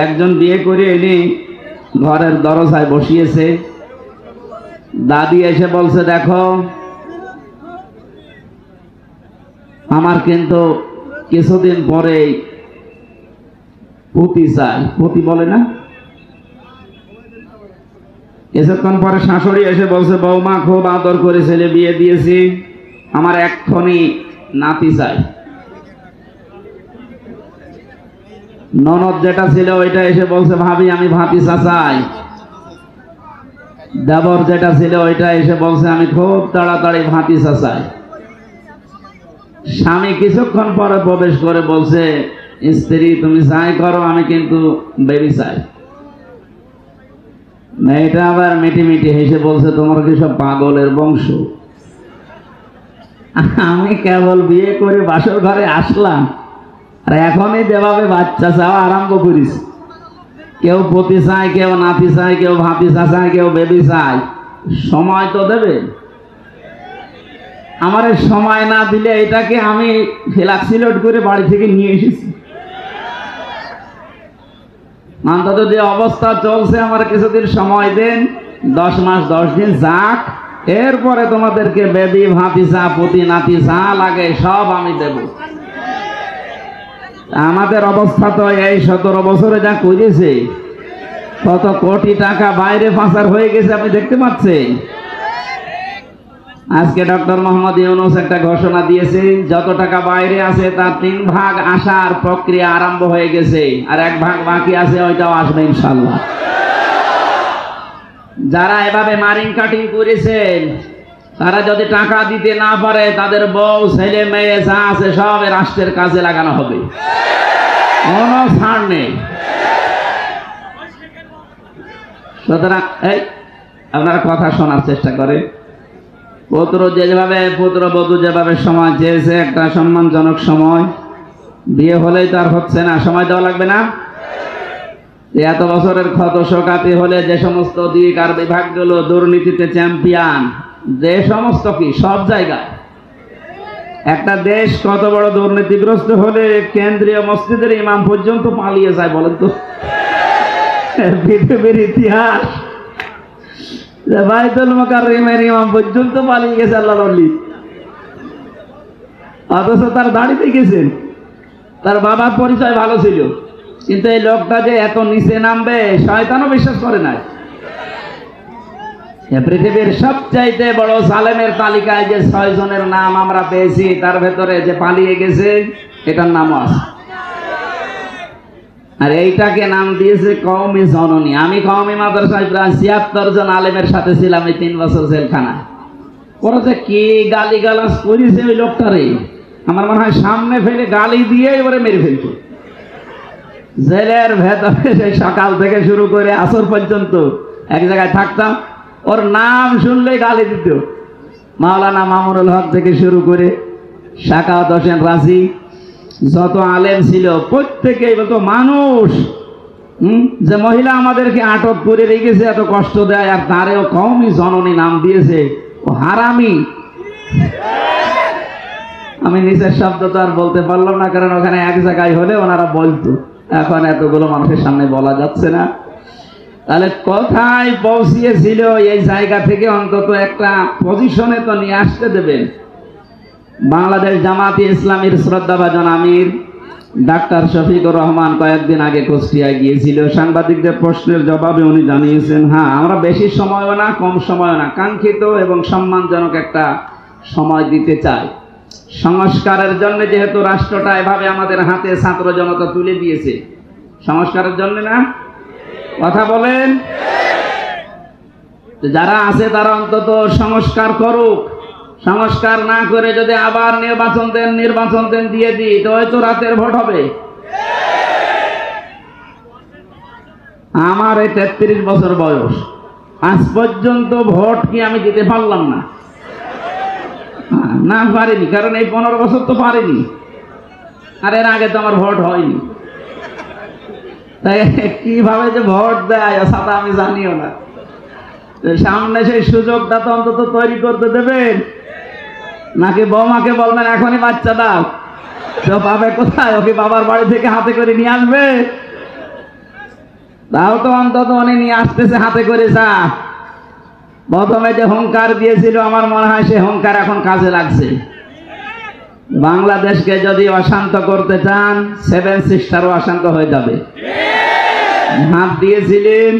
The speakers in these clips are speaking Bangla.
একজন বিয়ে করে এনে ঘরের দরজায় বসিয়েছে। দাদি এসে বলছে, দেখো আমার কিন্তু কিছুদিন পরে পুতি চাই। পুতি বলে না? কিছুক্ষণ পরে শাশুড়ি এসে বলছে, বৌমা খুব আদর করে ছেলে বিয়ে দিয়েছি, আমার এক্ষুনি নাতি চাই। ননদ যেটা ছিল ওইটা এসে বলছে, ভাবি আমি ভাতিজা চাই। দেবর যেটা ছিল ওইটা এসে বলছে, আমি খুব তাড়াতাড়ি ভাতিজা চাই। স্বামী কিছুক্ষণ পরে প্রবেশ করে বলছে, স্ত্রী তুমি যাই করো, আমি কিন্তু বেবি চাই। মেয়েটা আবার মিটি মিটি হেসে বলছে, তোমার কি সব পাগলের বংশ? আমি কেবল বিয়ে করে বাসর ঘরে আসলাম, আর এখনই যেভাবে বাচ্চা চাওয়া আরম্ভ করিস। কেউ পতি চায়, কেউ নাতি চায়, কেউ ভাতিজা চায়, কেউ বেবি চায়। সময় তো দেবে। আমার সময় না দিলে এটাকে আমি ফ্লাক্সিলোড করে বাড়ি থেকে নিয়ে এসেছি। অন্তত যে অবস্থা চলছে, আমার কিছুদিন সময় দেন, 10 মাস 10 দিন যাক, এরপরে তোমাদেরকে বেবি ভাতিজা পতি নাতি যা লাগে সব আমি দেব। আমাদের অবস্থা তো এই 17 বছরে যা করেছে, কত কোটি টাকা বাইরে পাচার হয়ে গেছে আপনি দেখতে পাচ্ছেন। আজকে ডক্টর মোহাম্মদ ইউনূস একটা ঘোষণা দিয়েছে, যত টাকা বাইরে আছে তার 3 ভাগ আসার প্রক্রিয়া আরম্ভ হয়ে গেছে, আর 1 ভাগ বাকি আছে, ওইটাও আসবে ইনশাআল্লাহ। যারা এভাবে মারিং কাটিং করেছেন, তারা যদি টাকা দিতে না পারে, তাদের বউ ছেলে মেয়ে যা আছে সব রাষ্ট্রের কাজে লাগানো হবে, কোনো ছাড় নেই। সুতরাং এই আপনারা কথা শোনার চেষ্টা করে। পুত্রবধূ যেভাবে সময় চেয়েছে, একটা সম্মানজনক সময়, বিয়ে হলেই তার হচ্ছে না, সময় দেওয়া লাগবে না? এত বছরের ক্ষত শোকাতে হলে যে সমস্ত দিক আর বিভাগগুলো দুর্নীতিতে চ্যাম্পিয়ন, যে সমস্ত কি সব জায়গায়, একটা দেশ কত বড় দুর্নীতিগ্রস্ত হলে কেন্দ্রীয় মসজিদের ইমাম পর্যন্ত পালিয়ে যায় বলেন তো? পৃথিবীর ইতিহাস, বাইতুল মুকাররমের ইমাম পর্যন্ত পালিয়ে গেছে আল্লাহর ওলি, অথচ তার দাড়িতে গেছেন। তার বাবার পরিচয় ভালো ছিল, কিন্তু এই লোকটা যে এত নিচে নামবে শয়তানও বিশ্বাস করে নাই। পৃথিবীর সবচাইতে বড় জালেমের তালিকায় যে 6 জনের নাম আমরা পেয়েছি, তার ভেতরে যে পালিয়ে গেছে এটার নামও আছে। আর এইটাকে নাম দিয়েছে কওমি জননী। আমি কওমি মাদ্রাসায় প্রায় 76 জন আলেমের সাথে ছিলাম এই 3 বছর জেলখানায়। ওরা যে কি গালিগালাজ করেছে ওই লোকটারে, আমার মনে হয় সামনে ফেলে গালি দিয়ে এবারে মেরে ফেলত। জেলের ভেতরে সেই সকাল থেকে শুরু করে আসর পর্যন্ত এক জায়গায় থাকতাম, ওর নাম শুনলেই গালি দিত। মাওলানা মামুনুল হক থেকে শুরু করে সাকাওয়াত হোসেন রাজি, যত আলেম ছিল প্রত্যেকেই বলতো, মানুষ যে মহিলা আমাদেরকে আটক করে রেখেছে, এত কষ্ট দেয়, আর তারেও কওমি জননী নাম দিয়েছে, ও হারামি। আমি নিচের শব্দ তো আর বলতে পারলাম না, কারণ ওখানে এক জায়গায় হলে ওনারা বলতো, এখন এতগুলো মানুষের সামনে বলা যাচ্ছে না। তাহলে কোথায় পৌঁছিয়েছিল, এই জায়গা থেকে অন্তত একটা পজিশনে তো নিয়ে আসতে দেবেন। বাংলাদেশ জামাতে ইসলামীর শ্রদ্ধাভাজন আমির ডাক্তার শফিকুর রহমান কয়েকদিন আগে কুষ্টিয়ায় গিয়েছিল। সাংবাদিকদের প্রশ্নের জবাবে উনি জানিয়েছেন, হ্যাঁ আমরা বেশি সময়ও না কম সময়ও না, কাঙ্ক্ষিত এবং সম্মানজনক একটা সময় দিতে চাই। সংস্কারের জন্য যেহেতু রাষ্ট্রটা এভাবে আমাদের হাতে ছাত্র জনতা তুলে দিয়েছে, সংস্কারের জন্য না, কথা বলেন, যারা আছে তারা অন্তত সংস্কার করুক। সংস্কার না করে যদি আবার নির্বাচন দেন দিয়ে দিই, তো হয়তো রাতের ভোট হবে। আমার এই 33 বছর বয়স, আজ পর্যন্ত ভোট কি আমি দিতে পারলাম না? না পারিনি, কারণ এই 15 বছর তো পারিনি, আর এর আগে তো আমার ভোট হয়নি। তাই কিভাবে যে ভোট দেয় সেটা আমি জানিও না। সামনে সেই সুযোগটা তো অন্তত তৈরি করতে দেবেন, নাকি বৌমাকে বলবেন এখনই বাচ্চা দাও, তো পাবে কোথায়? ওকে বাবার বাড়ি থেকে হাতে করে নিয়ে আসবে। তাও তো অন্তত উনি নিয়ে আসতেছে হাতে করে চা। প্রথমে যে হুঙ্কার দিয়েছিল আমার মনে হয় সে হুঙ্কার এখন কাজে লাগছে। বাংলাদেশকে যদি অশান্ত করতে চান, সেভেন সিস্টারও অশান্ত হয়ে যাবে। হাত দিয়েছিলেন,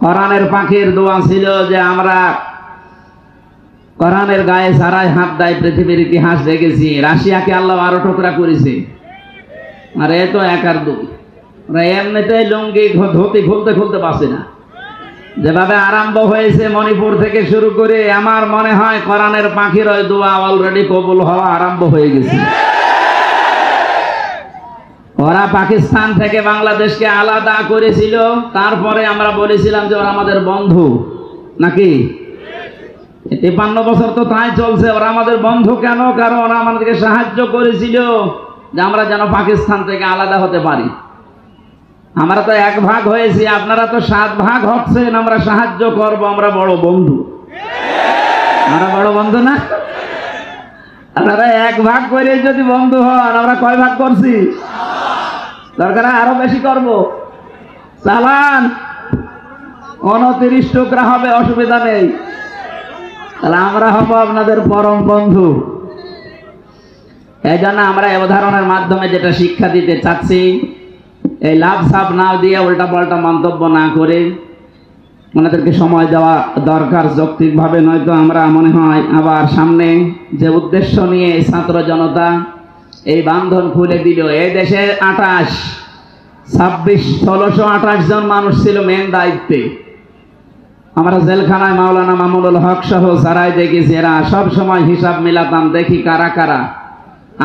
কোরআনের পাখির দোয়া ছিল যে আমরা কোরআনের গায়ে সারাই হাত দেয় পৃথিবীর ইতিহাস দেখেছি। রাশিয়াকে আল্লাহ 12 টুকরা করেছে, আর এ তো 1 আর 2। এমনিতেই লুঙ্গি ধুতি খুলতে খুলতে পারছে না। যেভাবে আরম্ভ হয়েছে মণিপুর থেকে শুরু করে, আমার মনে হয় কোরআনের পাখির ওই দোয়া অলরেডি কবুল হওয়া আরম্ভ হয়ে গেছে। ওরা পাকিস্তান থেকে বাংলাদেশকে আলাদা করেছিল, তারপরে আমরা বলেছিলাম যে ওরা আমাদের বন্ধু, নাকি 53 বছর তো তাই চলছে। ওরা আমাদের বন্ধু কেন? কারণ ওরা আমাদেরকে সাহায্য করেছিল যে আমরা যেন পাকিস্তান থেকে আলাদা হতে পারি। আমরা তো 1 ভাগ হয়েছি, আপনারা তো 7 ভাগ হচ্ছেন। আমরা সাহায্য করব, আমরা বড় বন্ধু। আমরা বড় বন্ধু না? আপনারা 1 ভাগ করে যদি বন্ধু হন, আমরা কয় ভাগ করছি? দরকার আরো বেশি করব। চালান, 29 টুকরা হবে, অসুবিধা নেই। তাহলে আমরা হব আপনাদের পরম বন্ধু। এই জন্য আমরা এই উদাহরণের মাধ্যমে যেটা শিক্ষা দিতে চাচ্ছি, এই লাভ সাপ না দিয়ে উল্টা পাল্টা মন্তব্য না করে ওনাদেরকে সময় দেওয়া দরকার যৌক্তিকভাবে। নয়তো আমরা মনে হয় আবার সামনে যে উদ্দেশ্য নিয়ে ছাত্র জনতা এই বান্ধন খুলে দিল, এই দেশে 1628 জন মানুষ ছিল মেন দায়িত্বে। আমরা জেলখানায় মাওলানা মামুনুল হক সহ যারাই দেখেছি, এরা সব সময় হিসাব মিলাতাম, দেখি কারা কারা।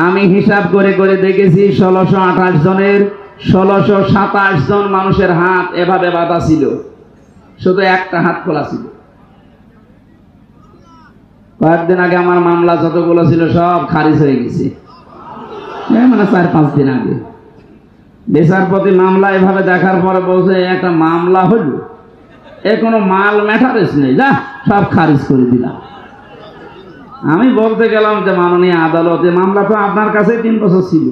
আমি হিসাব করে করে দেখেছি 1628 জনের 1627 জন মানুষের হাত এভাবে বাঁধা ছিল, শুধু একটা হাত খোলা ছিল। কয়েকদিন আগে আমার মামলা যতগুলো ছিল সব খারিজ হয়ে গেছে, মানে 4-5 দিন আগে। বিচারপতি মামলা এভাবে দেখার পরে বলছে, একটা মামলা হলো, এ কোনো মাল ম্যাটারেস নেই, যা সব খারিজ করে দিলাম। আমি বলতে গেলাম যে মাননীয় আদালতে, মামলা তো আপনার কাছে 3 বছর ছিল,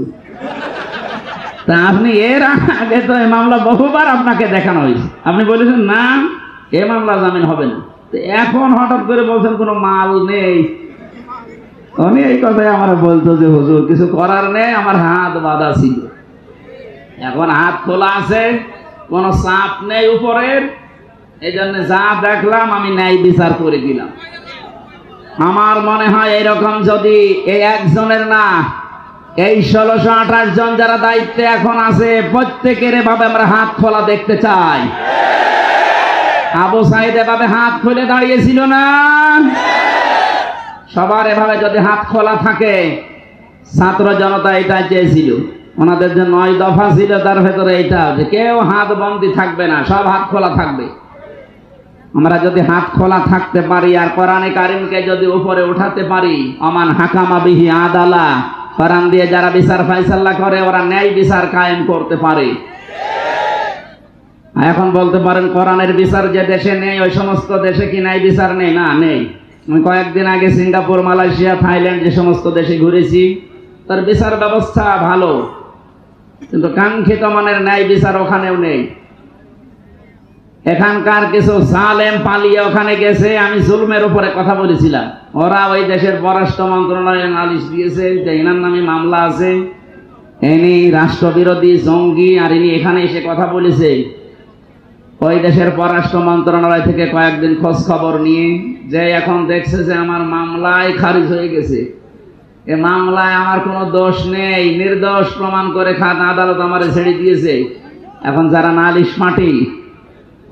তা আপনি এর আগে তো এই মামলা বহুবার আপনাকে দেখানো হয়েছে, আপনি বলেছেন না এ মামলা জামিন হবে না, তো এখন হঠাৎ করে বলছেন কোনো মাল নেই। উনি এই কথাই আমরা বলতো যে হুজুর কিছু করার নেই, আমার হাত বাঁধা ছিল, এখন হাত খোলা আছে, কোনো চাপ নেই উপরের। এই জন্য যা দেখলাম আমি ন্যায় বিচার করে দিলাম। আমার মনে হয় এরকম যদি এই একজনের না, এই 1628 জন যারা দায়িত্বে এখন আছে, প্রত্যেকের এভাবে আমরা হাত খোলা দেখতে চাই। আবু সাইদ এভাবে হাত খুলে দাঁড়িয়েছিল না? সবার এভাবে যদি হাত খোলা থাকে, ছাত্র জনতা এটা চেয়েছিল। ওনাদের যে 9 দফা ছিল তার ভেতরে এইটা যে কেউ হাত বন্দি থাকবে না, সব হাত খোলা থাকবে। আমরা যদি হাত খোলা থাকতে পারি আর কোরআনে কারিমকে যদি উপরে উঠাতে পারি, আমান হাকামা বিহি আদালা, কোরআন দিয়ে যারা বিচার ফায়সালা করে ওরা ন্যায় বিচার কায়েম করতে পারে। এখন বলতে পারেন কোরআনের বিচার যে দেশে নেই ওই সমস্ত দেশে কি ন্যায় বিচার নেই? না, নেই। আমি কয়েকদিন আগে সিঙ্গাপুর, মালয়েশিয়া, থাইল্যান্ড যে সমস্ত দেশে ঘুরেছি, তার বিচার ব্যবস্থা ভালো, কিন্তু কাঙ্ক্ষিত মানের ন্যায় বিচার ওখানেও নেই। এখানকার কিছু জালেম পালিয়ে ওখানে গেছে, আমি জুলমের উপরে কথা বলেছিলাম। ওরা ওই দেশের পররাষ্ট্র মন্ত্রণালয়ে নালিশ দিয়েছে যে এনার নামে মামলা আছে, ইনি রাষ্ট্রবিরোধী জঙ্গি, আর ইনি এখানে এসে কথা বলেছে। ওই দেশের পররাষ্ট্র মন্ত্রণালয় থেকে কয়েকদিন খোঁজ খবর নিয়ে যে এখন দেখছে যে আমার মামলায় খারিজ হয়ে গেছে, এ মামলায় আমার কোনো দোষ নেই, নির্দোষ প্রমাণ করে আদালত আমারে ছেড়ে দিয়েছে। এখন যারা নালিশ মাটি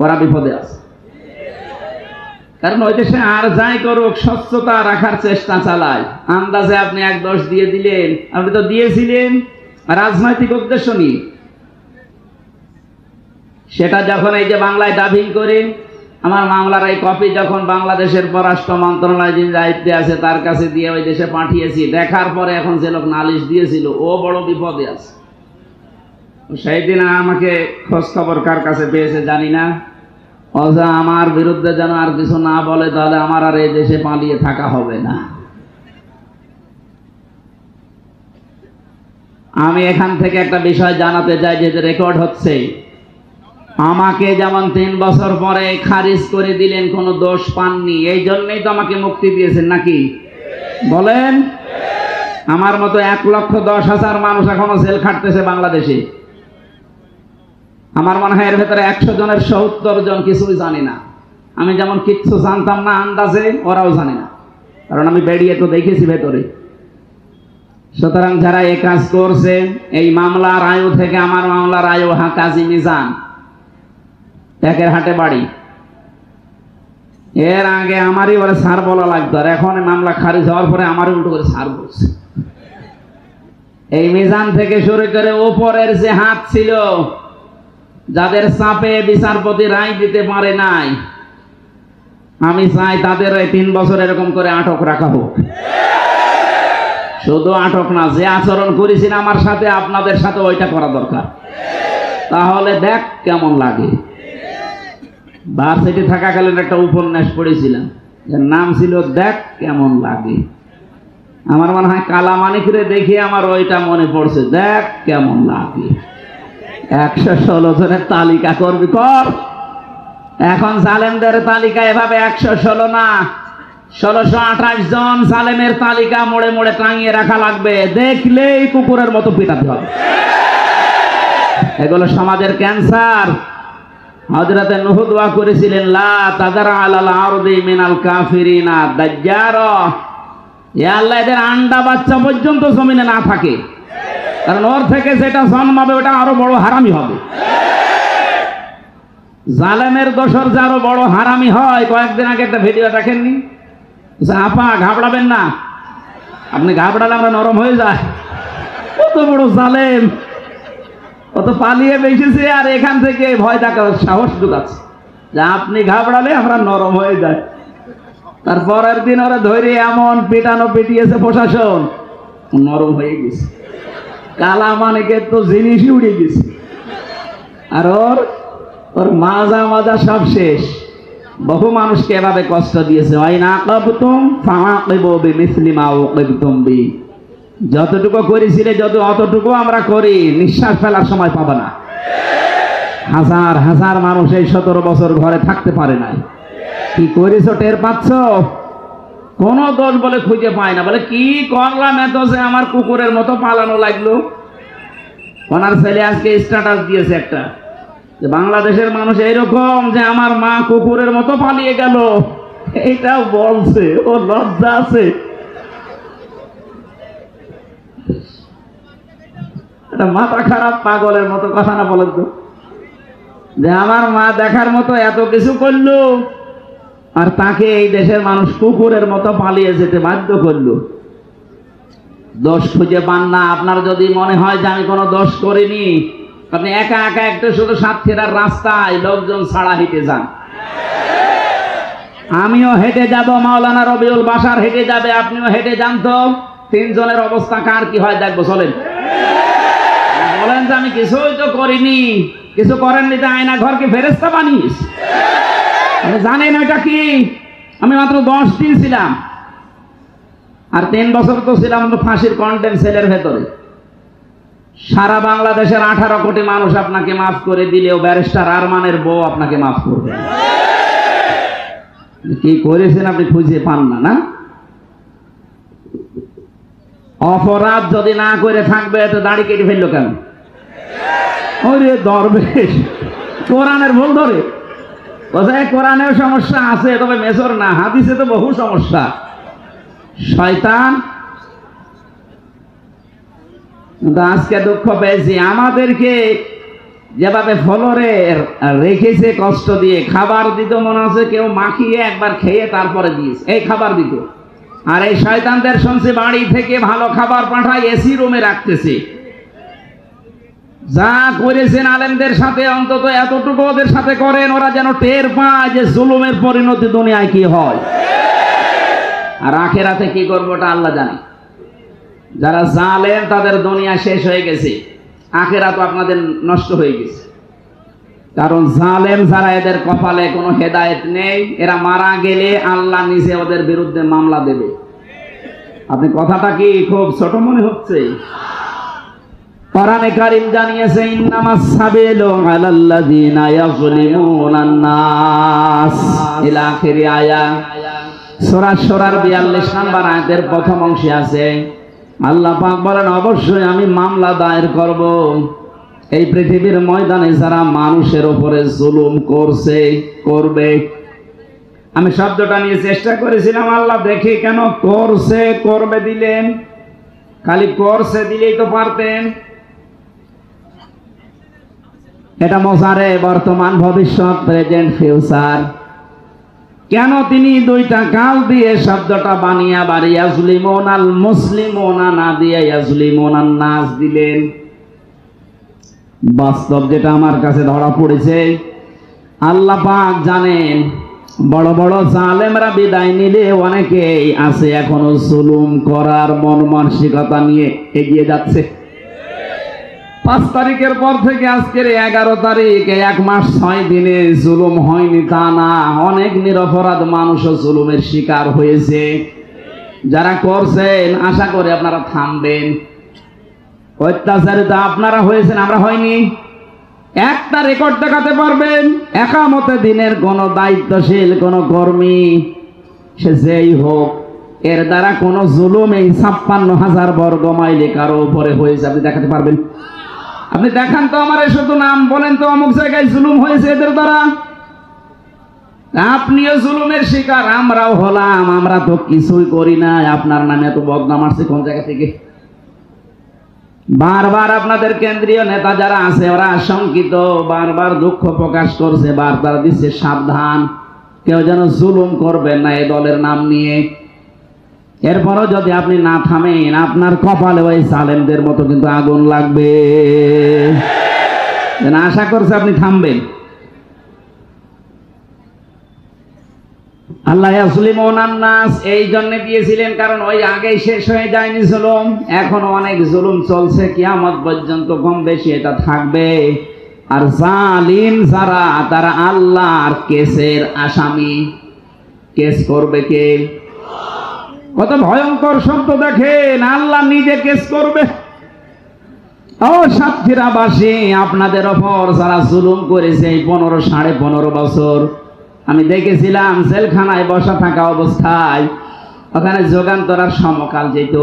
ওরা বিপদে আছে, কারণ ওই দেশে আর যাই করুক স্বচ্ছতা রাখার চেষ্টা চালায়। আন্দাজে আপনি 1 দোষ দিয়ে দিলেন, আপনি তো দিয়েছিলেন রাজনৈতিক উদ্দেশ্য নিয়ে। সেটা যখন এই যে বাংলায় ডাবিং করে আমার মামলার এই কপি যখন বাংলাদেশের পররাষ্ট্র মন্ত্রণালয় যিনি দায়িত্বে আছে তার কাছে দিয়ে ওই দেশে পাঠিয়েছি, দেখার পরে এখন যে লোক নালিশ দিয়েছিল ও বড় বিপদে আছে। সেই দিন আমাকে খোঁজ খবর কার কাছে পেয়েছে জানি না, অথবা আমার বিরুদ্ধে যেন আর কিছু না বলে, তাহলে আমার আর এই দেশে পালিয়ে থাকা হবে না। আমি এখান থেকে একটা বিষয় জানাতে চাই, যে রেকর্ড হচ্ছে, আমাকে যেমন 3 বছর পরে খারিজ করে দিলেন, কোনো দোষ পাননি, এই জন্যই তো আমাকে মুক্তি দিয়েছেন নাকি বলেন? আমার মতো 1,10,000 মানুষ এখনো জেল খাটতেছে বাংলাদেশে। আমার মনে হয় এর ভেতরে 100 জনের 70 জন কিছুই জানি না। আমি যেমন কিচ্ছু জানতাম না আন্দাজে, ওরাও জানে না, কারণ আমি বেরিয়ে তো দেখেছি ভেতরে। সুতরাং যারা এই কাজ করছে, এই মামলার আয়ু থেকে আমার মামলার আয়ু কাজী মিজান, একের হাটে বাড়ি। এর আগে আমারই ওরা স্যার বলা লাগতো, আর এখন মামলা খারিজ হওয়ার পরে আমারই উল্টো করে স্যার বলছে। এই মিজান থেকে শুরু করে ওপরের যে হাত ছিল, যাদের চাপে বিচারপতি রায় দিতে পারে নাই, আমি চাই তাদের এই 3 বছর এরকম করে আটক রাখা হোক। শুধু আটক না, যে আচরণ করেছেন আমার সাথে, আপনাদের সাথে ওইটা করা দরকার। তাহলে দেখ কেমন লাগে। ভার্সিটি থাকাকালীন একটা উপন্যাস পড়েছিলাম, এর নাম ছিল দেখ কেমন লাগে। আমার মনে হয় কালামানিকরে দেখে আমার ওইটা মনে পড়ছে, দেখ কেমন লাগে। 116 জনের তালিকা করবি কর। এখন জালেমদের তালিকা এভাবে 116 না, 1628 জন জালেমের তালিকা মোড়ে মোড়ে টাঙিয়ে রাখা লাগবে, দেখলেই কুকুরের মতো পিটাতে হবে। এগুলো সমাজের ক্যান্সার। হযরতে নূহ দোয়া করেছিলেন, লা তাযারা আলাল আরদি মিনাল কাফিরিনা দাজ্জারা, হে আল্লাহ এদের আন্ডা বাচ্চা পর্যন্ত জমিনে না থাকে, কারণ ওর থেকে যেটা জন্মাবে ওটা আরো বড় হারামি হবে। জালেমের দোসর যে আরো বড় হারামি হয়। কয়েকদিন আগে একটা ভিডিও দেখেননি? আপা ঘাবড়াবেন না, আপনি ঘাবড়ালে আমরা নরম হয়ে যায়। কত বড় জালেম, কত পালিয়ে বেঁচেছে, আর এখান থেকে ভয় দেখার সাহস ঢুকাচ্ছে যে আপনি ঘাবড়ালে আমরা নরম হয়ে যাই। তারপরের দিন ওরা ধরে এমন পিটানো পিটিয়েছে প্রশাসন, নরম হয়ে গেছে। কালা মানিকের তো জিনিসই উড়ে গেছে, আর ওর মাজা মাজা সব শেষ। বহু মানুষকে এভাবে কষ্ট দিয়েছে। যতটুকু করেছিলে অতটুকু আমরা করি, নিঃশ্বাস ফেলার সময় পাবে না। হাজার হাজার মানুষ এই 17 বছর ঘরে থাকতে পারে নাই। কি করেছ টের পাচ্ছ? কোন দোষ বলে খুঁজে পায় না। বলে কি করলাম এত যে আমার কুকুরের মতো পালানো লাগলো। ওনার ছেলে আজকে স্ট্যাটাস দিয়েছে একটা, যে বাংলাদেশের মানুষ এইরকম যে আমার মা কুকুরের মতো পালিয়ে গেল, এইটাও বলছে। ও লজ্জা আছে? এটা মাথা খারাপ পাগলের মতো কথা না বলেন তো, যে আমার মা দেখার মতো এত কিছু করলো, আর তাকে এই দেশের মানুষ কুকুরের মতো পালিয়ে যেতে বাধ্য করলো। দোষ খুঁজে পান না। আপনার যদি মনে হয় যে আমি কোনো দোষ করিনি, আপনি একা একা একটা শুধু সাতক্ষীরার রাস্তায় লোকজন ছাড়া হেঁটে যান। আমিও হেঁটে যাব, মাওলানা রবিউল বাশার হেঁটে যাবে, আপনিও হেঁটে যান। তো 3 জনের অবস্থা কার কি হয় দেখবো। চলেন, বলেন যে আমি কিছুই তো করিনি। কিছু করেননি তো আয়না ঘরকে ফেরেশতা বানিয়েছ। জানেন ওইটা কি? আমি মাত্র 10 দিন ছিলাম, আর 3 বছর তো ছিলাম তো ফাঁসির কন্টেম সেলের ভেতরে। সারা বাংলাদেশের 18 কোটি মানুষ আপনাকে মাফ করে দিলেও ব্যারিস্টার আরমানের বউ আপনাকে মাফ করবে। কি করেছেন আপনি খুঁজে পান না? না, অপরাধ যদি না করে থাকবে তো দাড়ি কেটে ফেললো কেন? ওরে দরবেশ, কোরআনের ভুল ধরে। কোথায় কোরআনেও সমস্যা আছে, তবে মেজর না। হাদিসে তো বহু সমস্যা। শয়তান। আজকে দুঃখ পেয়েছি, আমাদেরকে যেভাবে ফলরে রেখেছে কষ্ট দিয়ে। খাবার দিত মনে হচ্ছে কেউ মাখিয়ে একবার খেয়ে তারপরে দিয়েছে, এই খাবার দিত। আর এই শয়তানদের শুনছি বাড়ি থেকে ভালো খাবার পাঠায়, এসি রুমে রাখতেছে। যা করেছেন আলেমদের সাথে, অন্তত এতটুকু ওদের সাথে করেন, ওরা যেন টের পায় যে জুলুমের পরিণতি দুনিয়ায় কি হয়, আর আখেরাতে কি করবো ওটা আল্লাহ জানে। যারা জালেম তাদের দুনিয়া শেষ হয়ে গেছে, আখেরাত আপনাদের নষ্ট হয়ে গেছে। কারণ জালেম যারা, এদের কপালে কোনো হেদায়েত নেই। এরা মারা গেলে আল্লাহ নিজে ওদের বিরুদ্ধে মামলা দেবে। আপনি কথাটা কি খুব ছোট মনে হচ্ছে? কোরআনে কারীম জানিয়েছে ইন্নামাস সাবিলু আলাল্লাযিনা ইয়াযলিমুনান নাস ইলা আখিরি আয়াত। সূরা সূরার 42 নম্বর আয়াতের প্রথম অংশে আছে আল্লাহ পাক বলেন অবশ্যই আমি মামলা দায়ের করব এই পৃথিবীর ময়দানে যারা মানুষের উপরে জুলুম করছে করবে। আমি শব্দটা নিয়ে চেষ্টা করেছিলাম আল্লাহ দেখি কেন করছে করবে দিলেন, খালি করছে দিলেই তো পারতেন। এটা মোজারে বর্তমান ভবিষ্যৎ প্রেজেন্ট ফিউচার, কেন তিনি দুইটা কাল দিয়ে শব্দটা বানিয়ে বাড়িয়া ইয়াজলিমুনাল মুসলিমুনা না দিয়ে ইয়াজলিমুনান নাস দিলেন? বাস্তব যেটা আমার কাছে ধরা পড়েছে, আল্লাহ পাক জানেন বড় বড় জালেমরা বিদায় নিলে অনেকেই আছে এখনো জুলুম করার মন মানসিকতা নিয়ে এগিয়ে যাচ্ছে। 5 তারিখের পর থেকে আজকের 11 তারিখ, 1 মাস 6 দিনে জুলুম হয়নি তা না, অনেক নিরপরাধ মানুষও জুলুমের শিকার হয়েছে। যারা করছেন আশা করি আপনারা থামবেন। অত্যাচারিত আপনারা হয়েছেন, আমরা হয়নি। একটা রেকর্ড দেখাতে পারবেন একামতে দিনের কোন দায়িত্বশীল কোন কর্মী সে যেই হোক এর দ্বারা কোন জুলুম এই 56,000 বর্গ মাইলে কারো উপরে হয়েছে? আপনি দেখাতে পারবেন? আপনি দেখান তো আমার, শুধু নাম বলেন তো অমুক জায়গায় জুলুম হয়েছে এদের দ্বারা। আপনিও জুলুমের শিকার, আমরাও হলাম। আমরা তো কিছুই করি না, আপনার নামে এত বদনাম আসছে কোন জায়গা থেকে? বারবার আপনাদের কেন্দ্রীয় নেতা যারা আছে ওরা আশঙ্কিত, বারবার দুঃখ প্রকাশ করছে, বারবার দিচ্ছে সাবধান, কেউ যেন জুলুম করবেন না এই দলের নাম নিয়ে। এরপরও যদি আপনি না থামেন আপনার কপালে ওই সালেমদের মতো কিন্তু আগুন লাগবে। আশা করছে আপনি থামবেন। আল্লাহ ইয়াজলিমুনান নাস এই জন্য দিয়েছিলেন কারণ ওই আগেই শেষ হয়ে যায়নি জুলুম, এখনো অনেক জুলুম চলছে, কিয়ামত পর্যন্ত কম বেশি এটা থাকবে। আর জালিম যারা তারা আল্লাহর কেসের আসামি। কেস করবে কে? কত ভয়ঙ্কর শব্দ দেখেন, আল্লাহ নিজে কেস করবে। ও সাতক্ষীরাবাসী, আপনাদের ওপর যারা জুলুম করেছে এই 15-15.5 বছর, আমি দেখেছিলাম জেলখানায় বসা থাকা অবস্থায় ওখানে যোগান্তরার সমকাল যেত,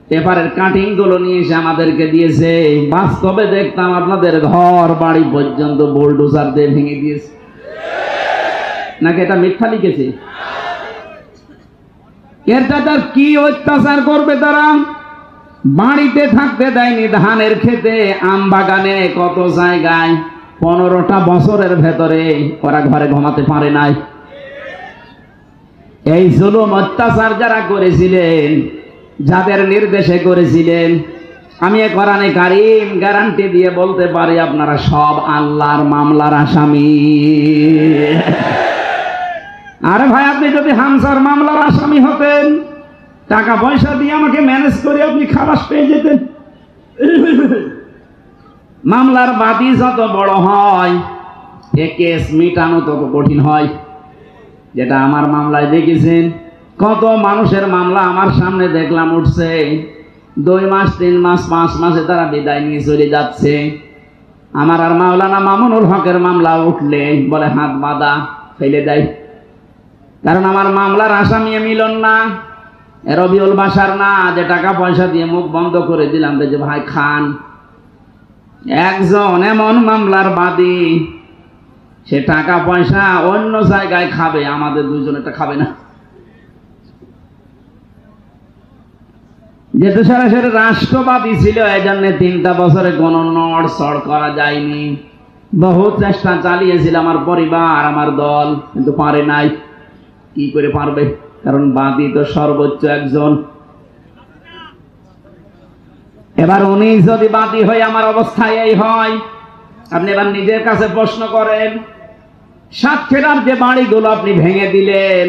পেপারের কাটিং গুলো নিয়ে এসে আমাদেরকে দিয়েছে। বাস্তবে দেখতাম আপনাদের ঘর বাড়ি পর্যন্ত বুলডোজার দিয়ে ভেঙে দিয়েছে। নাকি এটা মিথ্যা লিখেছে? এটা তার কি অত্যাচার করবে তারা? বাড়িতে থাকতে দেয়নি, ধানের খেতে, আম বাগানে, কত জায়গায় 15টা বছরের ভেতরে ওরা ঘরে ঘুমাতে পারে নাই। এই জুলুম অত্যাচার যারা করেছিলেন, যাদের নির্দেশে করেছিলেন, আমি এ কোরআনে কারীম গ্যারান্টি দিয়ে বলতে পারি আপনারা সব আল্লাহর মামলার আসামি। আরে ভাই, আপনি যদি হামজার মামলার আসামি হতেন, টাকা পয়সা দিয়ে আমাকে ম্যানেজ করে আপনি খালাস পেয়ে যেতেন। মামলার বাদী যত বড় হয় এ কেস মিটানো তত কঠিন হয়। যেটা আমার মামলায় দেখেছেন, কত মানুষের মামলা আমার সামনে দেখলাম উঠছে, 2 মাস 3 মাস 5 মাসে তারা বিদায় নিয়ে চলে যাচ্ছে। আমার আর মাওলানা মামুনুল হকের মামলা উঠলে বলে হাত বাঁধা, ফেলে দেয়। কারণ আমার মামলার আসামি মিলন না, রবিউল বাসার না, যে টাকা পয়সা দিয়ে মুখ বন্ধ করে দিলাম যে ভাই খান। একজন এমন মামলার বাদী, সে টাকা পয়সা অন্য জায়গায় খাবে, আমাদের দুজনেরটা খাবে না। যেহেতু সরাসরি রাষ্ট্রবাদী ছিল, এই জন্য 3টা বছরে কোনো নড়চড় করা যায়নি। বহু চেষ্টা চালিয়েছিল আমার পরিবার, আমার দল, কিন্তু পারে নাই। কি করে পারবে? কারণ বাদী তো সর্বোচ্চ একজন। এবার উনি যদি বাদী হয়ে আমার অবস্থা এই হয়, আপনি এবার নিজের কাছে প্রশ্ন করেন, সাতক্ষীরার যে বাড়িগুলো আপনি ভেঙে দিলেন,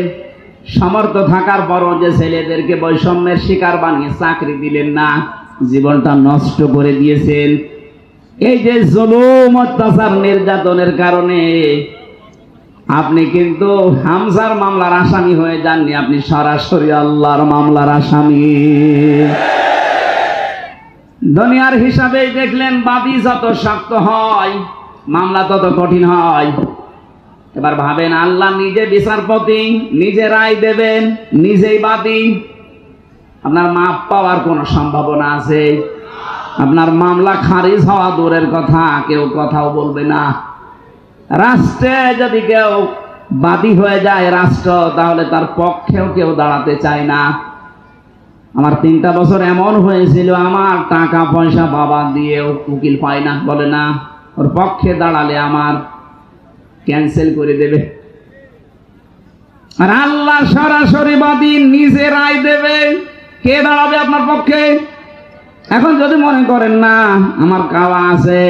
সমর্থ থাকার পরও যে ছেলেদেরকে বৈষম্যের শিকার বানিয়ে চাকরি দিলেন না, জীবনটা নষ্ট করে দিয়েছেন, এই যে জুলুম অত্যাচার নির্যাতনের কারণে আপনি কিন্তু হামজার মামলার আসামি হয়ে যাননি, আপনি সরাসরি আল্লাহর মামলার আসামি। দুনিয়ার হিসাবে দেখলেন বাদী যত শক্ত হয় মামলা তত কঠিন হয়। এবার ভাবেন আল্লাহ নিজে বিচারপতি, নিজে রায় দেবেন, নিজেই বাদী, আপনার মাপ পাওয়ার কোনো সম্ভাবনা আছে? আপনার মামলা খারিজ হওয়া দূরের কথা, কেউ কথাও বলবে না। রাষ্ট্রে যদি কেউ বাদী হয়ে যায় রাষ্ট্র, তাহলে তার পক্ষেও কেউ দাঁড়াতে চায় না। আমার 3টা বছর এমন হয়েছিল, আমার টাকা পয়সা বাবা দিয়েও উকিল পায় না, বলে না ওর পক্ষে দাঁড়ালে আমার ক্যান্সেল করে দেবে। আর আল্লাহ সরাসরি বাদী, নিজে রায় দেবে, কে দাঁড়াবে আপনার পক্ষে? এখন যদি মনে করেন না আমার কাওয়া আছে,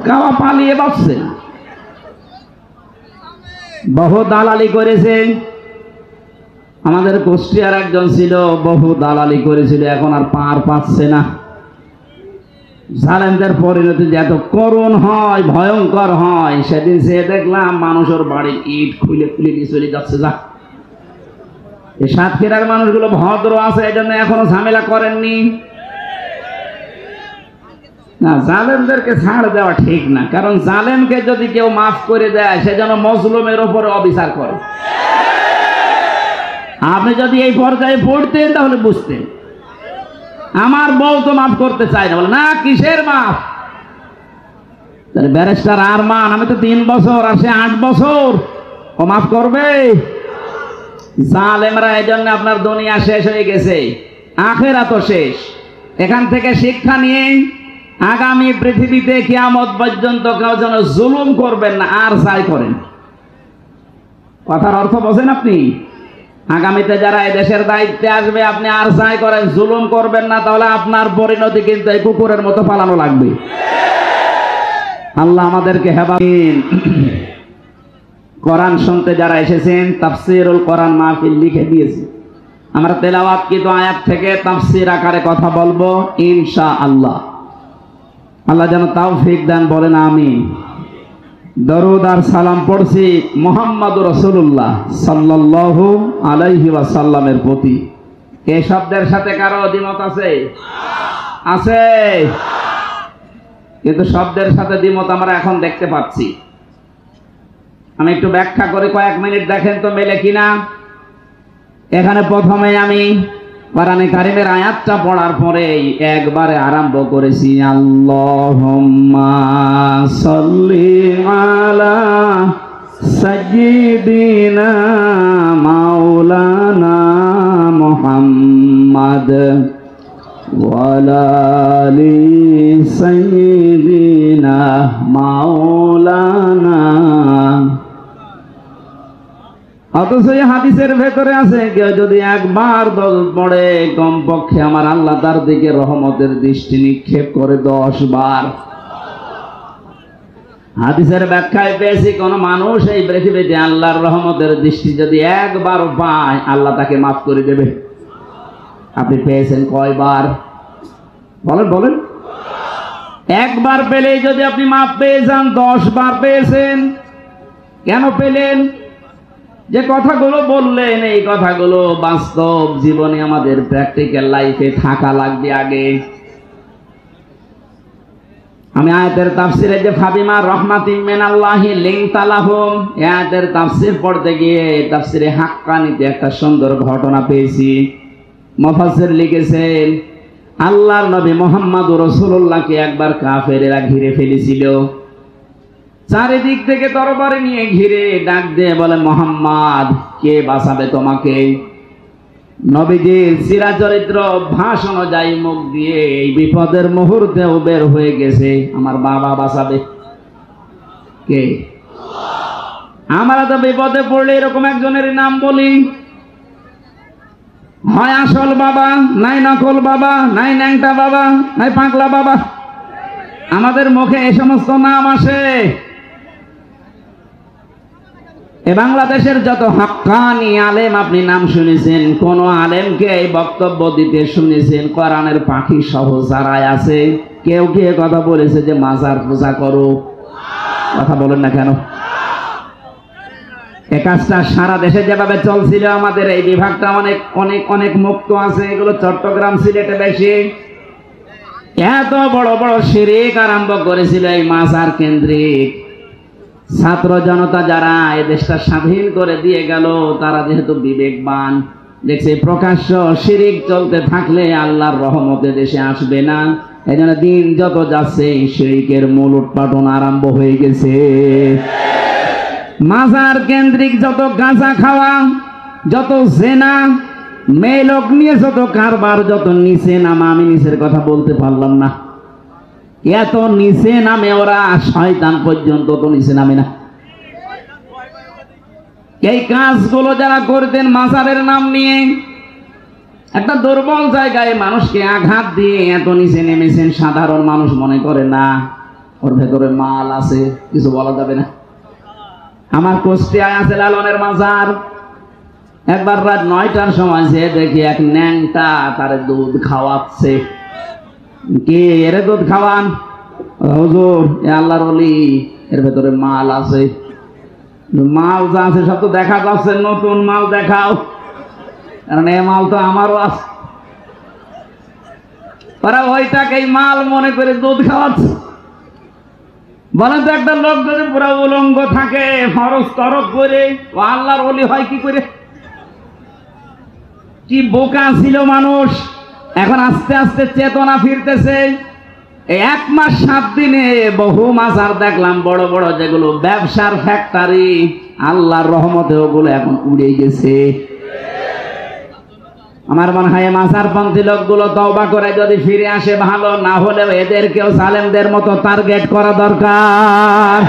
কাওয়া পালিয়ে বাঁচছে, বহু দালালি করেছে। আমাদের কুষ্টিয়ার একজন ছিল, বহু দালালি করেছিল, এখন আর পার পাচ্ছে না। জালেমদের পরিণতি যে এত করুণ হয়, ভয়ঙ্কর হয়, সেদিন সে দেখলাম মানুষের বাড়ির ইট খুলে খুলে দিয়ে চলে যাচ্ছে। যা, এই সাতক্ষীরার মানুষগুলো ভদ্র আছে, এই জন্য এখনো ঝামেলা করেননি। না, জালেমদেরকে ছাড় দেওয়া ঠিক না, কারণ জালেমকে যদি কেউ মাফ করে দেয় সে যেন মজলুমের উপরে অবিচার করে। আপনি যদি এই পর্যায়ে পড়তেন তাহলে বুঝতেন। আমার বউ তো মাফ করতে চায় না, বলে না কিসের মাফ? ব্যারিস্টার আরমান, আমি তো 3 বছর আর সে 8 বছর, ও মাফ করবে? জালেমরা এই জন্য আপনার দুনিয়া শেষ হয়ে গেছে, আখিরাতও শেষ। এখান থেকে শিক্ষা নিয়ে আগামী পৃথিবীতে কিয়ামত পর্যন্ত কেউ যেন জুলুম করবেন না, আর যাই করেন। কথার অর্থ বোঝেন আপনি? আগামীতে যারা এই দেশের দায়িত্বে আসবে, আপনি আর যাই করেন জুলুম করবেন না, তাহলে আপনার পরিণতি কিন্তু এই কুকুরের মতো পালানো লাগবে। আল্লাহ আমাদেরকে হেফাজত। কোরআন শুনতে যারা এসেছেন, তাফসীরুল কোরআন মাহফিল লিখে দিয়েছি। আমরা তেলাওয়াতকৃত আয়াত থেকে তাফসীর আকারে কথা বলবো ইনশাআল্লাহ। আল্লাহ যেন তৌফিক দেন, বলেন আমিন। দরুদ আর সালাম পড়ছি মুহাম্মদুর রাসূলুল্লাহ সাল্লাল্লাহু আলাইহি ওয়াসাল্লামের প্রতি। এই শব্দের সাথে কারো দ্বিমত আছে? আছে, কিন্তু শব্দের সাথে দ্বিমত আমরা এখন দেখতে পাচ্ছি। আমি একটু ব্যাখ্যা করে কয়েক মিনিট দেখেন তো মেলে কিনা। এখানে প্রথমে আমি কোরআনে কারিমের আয়াতটা পড়ার পরে একবারে আরম্ভ করেছি আল্লাহুম্মা সাল্লি আলা সাইয়্যিদিনা মাওলানা মুহাম্মাদ ওয়া আলা আলি সাইয়্যিদিনা মাওলানা। অথচ এই হাদিসের ভেতরে আছে কেউ যদি একবার দরুদ পড়ে, কমপক্ষে আমার আল্লাহ তার দিকে রহমতের দৃষ্টি নিক্ষেপ করে 10 বার। হাদিসের ব্যাখ্যায় পেয়েছি কোন মানুষ এই পৃথিবীতে আল্লাহর রহমতের দৃষ্টি যদি একবার পায়, আল্লাহ তাকে মাফ করে দেবে। আপনি পেয়েছেন কয়বার? বলেন বলেন। একবার পেলেই যদি আপনি মাফ পেয়ে যান, 10 বার পেয়েছেন। কেন পেলেন? যে কথাগুলো বললেন এই কথাগুলো বাস্তব জীবনে আমাদের প্র্যাকটিক্যাল লাইফে থাকা লাগবে আগে। আমি আয়াতের তাফসিরে যে ফাবিমা রাহমাতিম মিনাল্লাহি লিনতা লাহুম, এই আয়াতের তাফসির পড়তে গিয়ে তাফসিরে হাক্কানিতে একটা সুন্দর ঘটনা পেয়েছি। মুফাসসির লিখেছেন আল্লাহর নবী মুহাম্মদুর রাসূলুল্লাহকে একবার কাফেরেরা ঘিরে ফেলেছিল। চারিদিক থেকে তরবারি নিয়ে ঘিরে ডাক দিয়ে বলে, মুহাম্মদ কে বাঁচাবে তোমাকে? নবীজির চিরাচরিত্র ভাষণ অনুযায়ী মুখ দিয়ে এই বিপদের মুহূর্তেও বের হয়ে গেছে, আমার বাবা বাঁচাবে। কে? আমরা তো বিপদে পড়লে এরকম একজনের নাম বলি, হয় আসল বাবা, নাই নকল বাবা, নাই ন্যাংটা বাবা, নাই পাগলা বাবা। আমাদের মুখে এই সমস্ত নাম আসে। এ বাংলাদেশের যত হাক্কানি আলেম আপনি নাম শুনেছেন, কোন আলেমকে এই বক্তব্য দিতে শুনেছেন কোরআনের পাখি সহ যারাই আছে, কেউ কি কথা বলেছে যে মাজার পূজা করো? কথা বলেন না কেন? এ কাজটা সারা দেশে যেভাবে চলছিল, আমাদের এই বিভাগটা অনেক অনেক অনেক মুক্ত আছে, এগুলো চট্টগ্রাম সিলেটে বেশি। এত বড় বড় শিরিক আরম্ভ করেছিল এই মাজার কেন্দ্রিক ছাত্র জনতা, যারা এই দেশটা স্বাধীন করে দিয়ে গেল, তারা যেহেতু বিবেকবান, দেখছে প্রকাশ্য শিরিক চলতে থাকলে আল্লাহর রহমতে দেশে আসবে না। এই জন্য দিন যত যাচ্ছে শিরিকের মূল উৎপাদন আরম্ভ হয়ে গেছে। মাজার কেন্দ্রিক যত গাঁজা খাওয়া, যত জেনা, মেয়ে লোক নিয়ে যত কারবার, যত নিচে নামা, আমি নিচের কথা বলতে পারলাম না, এত নিচে নামে ওরা, শয়তান পর্যন্ত তো নিচে নামে না। এই কাজগুলো যারা করতেন মাজারের নাম নিয়ে, একটা দুর্বল জায়গায় মানুষকে আঘাত দিয়ে এত নিচে নেমেছেন, সাধারণ মানুষ মনে করে না ওর ভেতরে মাল আছে, কিছু বলা যাবে না। আমার কুষ্টিয়ায় আছে লালনের মাজার। একবার রাত 9টার সময় যে দেখি এক ন্যাংটা তার দুধ খাওয়াচ্ছে। কে এরে দুধ খাওয়ান? হুজুর, এ আল্লাহর ওলি, এর ভেতরে মাল আছে। মাল যা আছে সব তো দেখা যাচ্ছে, নতুন মাল দেখাও, কারণ এ মাল তো আমারও আছে। ওরা ওইটাকেই মাল মনে করে দুধ খাওয়াচ্ছে। বলেন তো, একটা লোক যদি পুরো উলঙ্গ থাকে, ফরজ তরক করে, ও আল্লাহর ওলি হয় কি করে? কি বোকা ছিল মানুষ! এখন আস্তে আস্তে চেতনা ফিরতেছে। এই 1 মাস 7 দিনে বহু মাজার দেখলাম, বড় বড় যেগুলো ব্যবসার ফ্যাক্টরি, আল্লাহর রহমতে ওগুলো এখন উড়ে গেছে। আমার মনে হয় মাজারপন্থী লোকগুলো তওবা করে যদি ফিরে আসে ভালো, না হলে এদেরকেও জালেমদের মতো টার্গেট করা দরকার।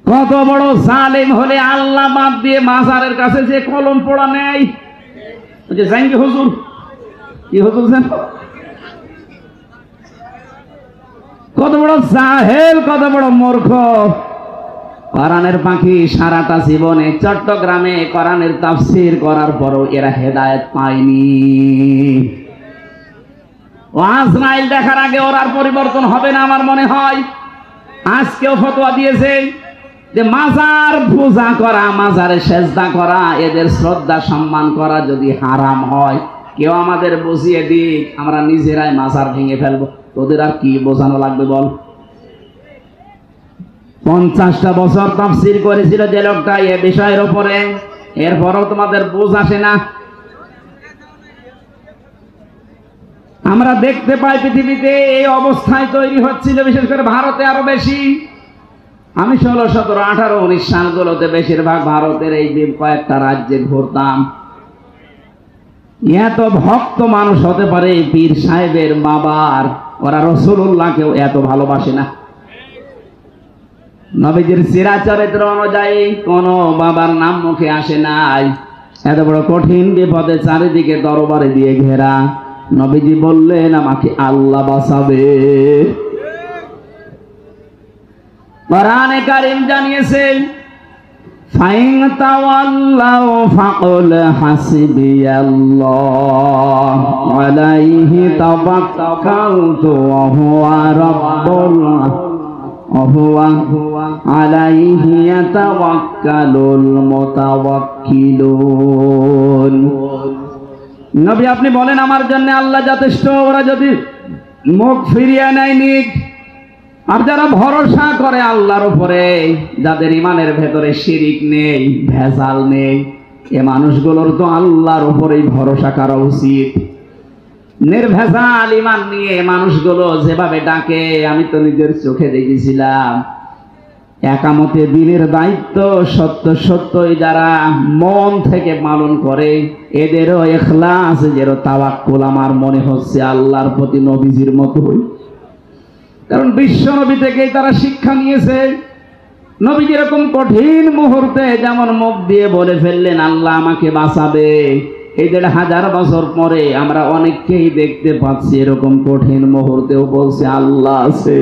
কত বড় জালেম হলে আল্লাহ বাদ দিয়ে মাজারের কাছে যে কলম পড়া নেই, যে জাঙ্গি হুজুর, কি হুজুর জান, কত বড় জাহেল, কত বড় মূর্খ। কোরআনের পাখি সারাটা জীবনে চট্টগ্রামে কোরআনের তাফসীর করার পরও এরা হেদায়েত পায়নি। ও আজরাইল দেখার আগে ওর আর পরিবর্তন হবে না আমার মনে হয়। আজকেও ফতোয়া দিয়েছে যে মাজার পূজা করা, মাজারে সেজদা করা, এদের শ্রদ্ধা সম্মান করা যদি হারাম হয়, কেউ আমাদের বুঝিয়ে দিক, আমরা নিজেরাই মাজার ভেঙে ফেলবো। তোদের আর কি বোঝানো লাগবে বল? 50টা বছর তাফসীর করেছিল যে লোকটা এ বিষয়ের উপরে, এরপরও তোমাদের বুঝ আসে না। আমরা দেখতে পাই পৃথিবীতে এই অবস্থায় তৈরি হচ্ছিল, বিশেষ করে ভারতে আরো বেশি। আমি 16, 17, 18, 19 সালগুলোতে বেশিরভাগ ভারতের এই কয়েকটা রাজ্যে ঘুরতাম। এত ভক্ত মানুষ হতে পারে পীর সাহেবের বাবার, ওরা রাসূলুল্লাহকেও এত ভালোবাসে না। নবীজির সিরাত চরিত্র অনুযায়ী কোন বাবার নাম মুখে আসে নাই। এত বড় কঠিন বিপদে চারিদিকে দরবারে দিয়ে ঘেরা, নবীজি বললেন আমাকে আল্লাহ বাঁচাবে। কোরআনে কারীম জানিয়েছে, ফাইন তাওয়াল্লাউ ফাকুল হাসবিয়াল্লাহ আলাইহি তাওয়াক্কালতু ওয়া হুয়া রাব্বুল আলাইহি ইয়াতাওয়াক্কালুল মুতাওয়াক্কিলুন। নবী আপনি বলেন আমার জন্য আল্লাহ যথেষ্ট, ওরা যদি মুখ ফিরিয়ে নেয় নিক। আর যারা ভরসা করে আল্লাহর উপরে, যাদের ইমানের ভেতরে শিরিক নেই, ভেজাল নেই, এ মানুষগুলোর তো আল্লাহর উপরেই ভরসা করা উচিত। নির্ভেজাল ইমান নিয়ে মানুষগুলো যেভাবে ডাকে, আমি তো নিজের চোখে দেখেছিলাম। একামতে দিনের দায়িত্ব সত্য সত্যই যারা মন থেকে পালন করে, এদেরও ইখলাস, এদেরও তাওয়াক্কুল আমার মনে হচ্ছে আল্লাহর প্রতি নবীজির মতোই। কারণ বিশ্ব নবী থেকেই তারা শিক্ষা নিয়েছে। নবী যেরকম কঠিন মুহূর্তে যেমন মুখ দিয়ে বলে ফেললেন আল্লাহ আমাকে বাঁচাবে, এই 1500 বছর পরে আমরা অনেককেই দেখতে পাচ্ছি এরকম কঠিন মুহূর্তেও বলছে আল্লাহ আছে।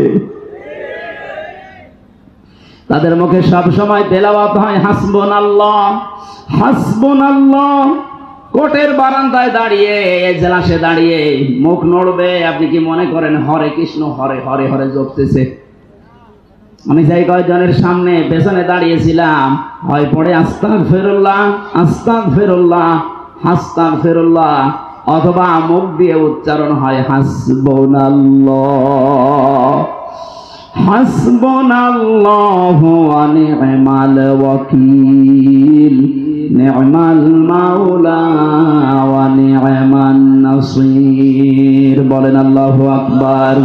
তাদের মুখে সব সময় তেলাওয়াত হয় হাসবুনাল্লাহ হাসবুনাল্লাহ। কোর্টের বারান্দায় দাঁড়িয়ে, এজলাসে দাঁড়িয়ে মুখ নড়বে, আপনি কি মনে করেন হরে কৃষ্ণ হরে হরে হরে জপতেছে? আমি যাই কয়েকজনের সামনে পেছনে দাঁড়িয়েছিলাম, হয় পড়ে আস্তাগফিরুল্লাহ আস্তাগফিরুল্লাহ আস্তাগফিরুল্লাহ, অথবা মুখ দিয়ে উচ্চারণ হয় হাসবুনাল্লাহ হাসবুনাল্লাহু ওয়া নি'মাল ওয়াকিল নি'মাল মাওলা ওয়া নি'মান নাসির। বলেন আল্লাহু আকবার।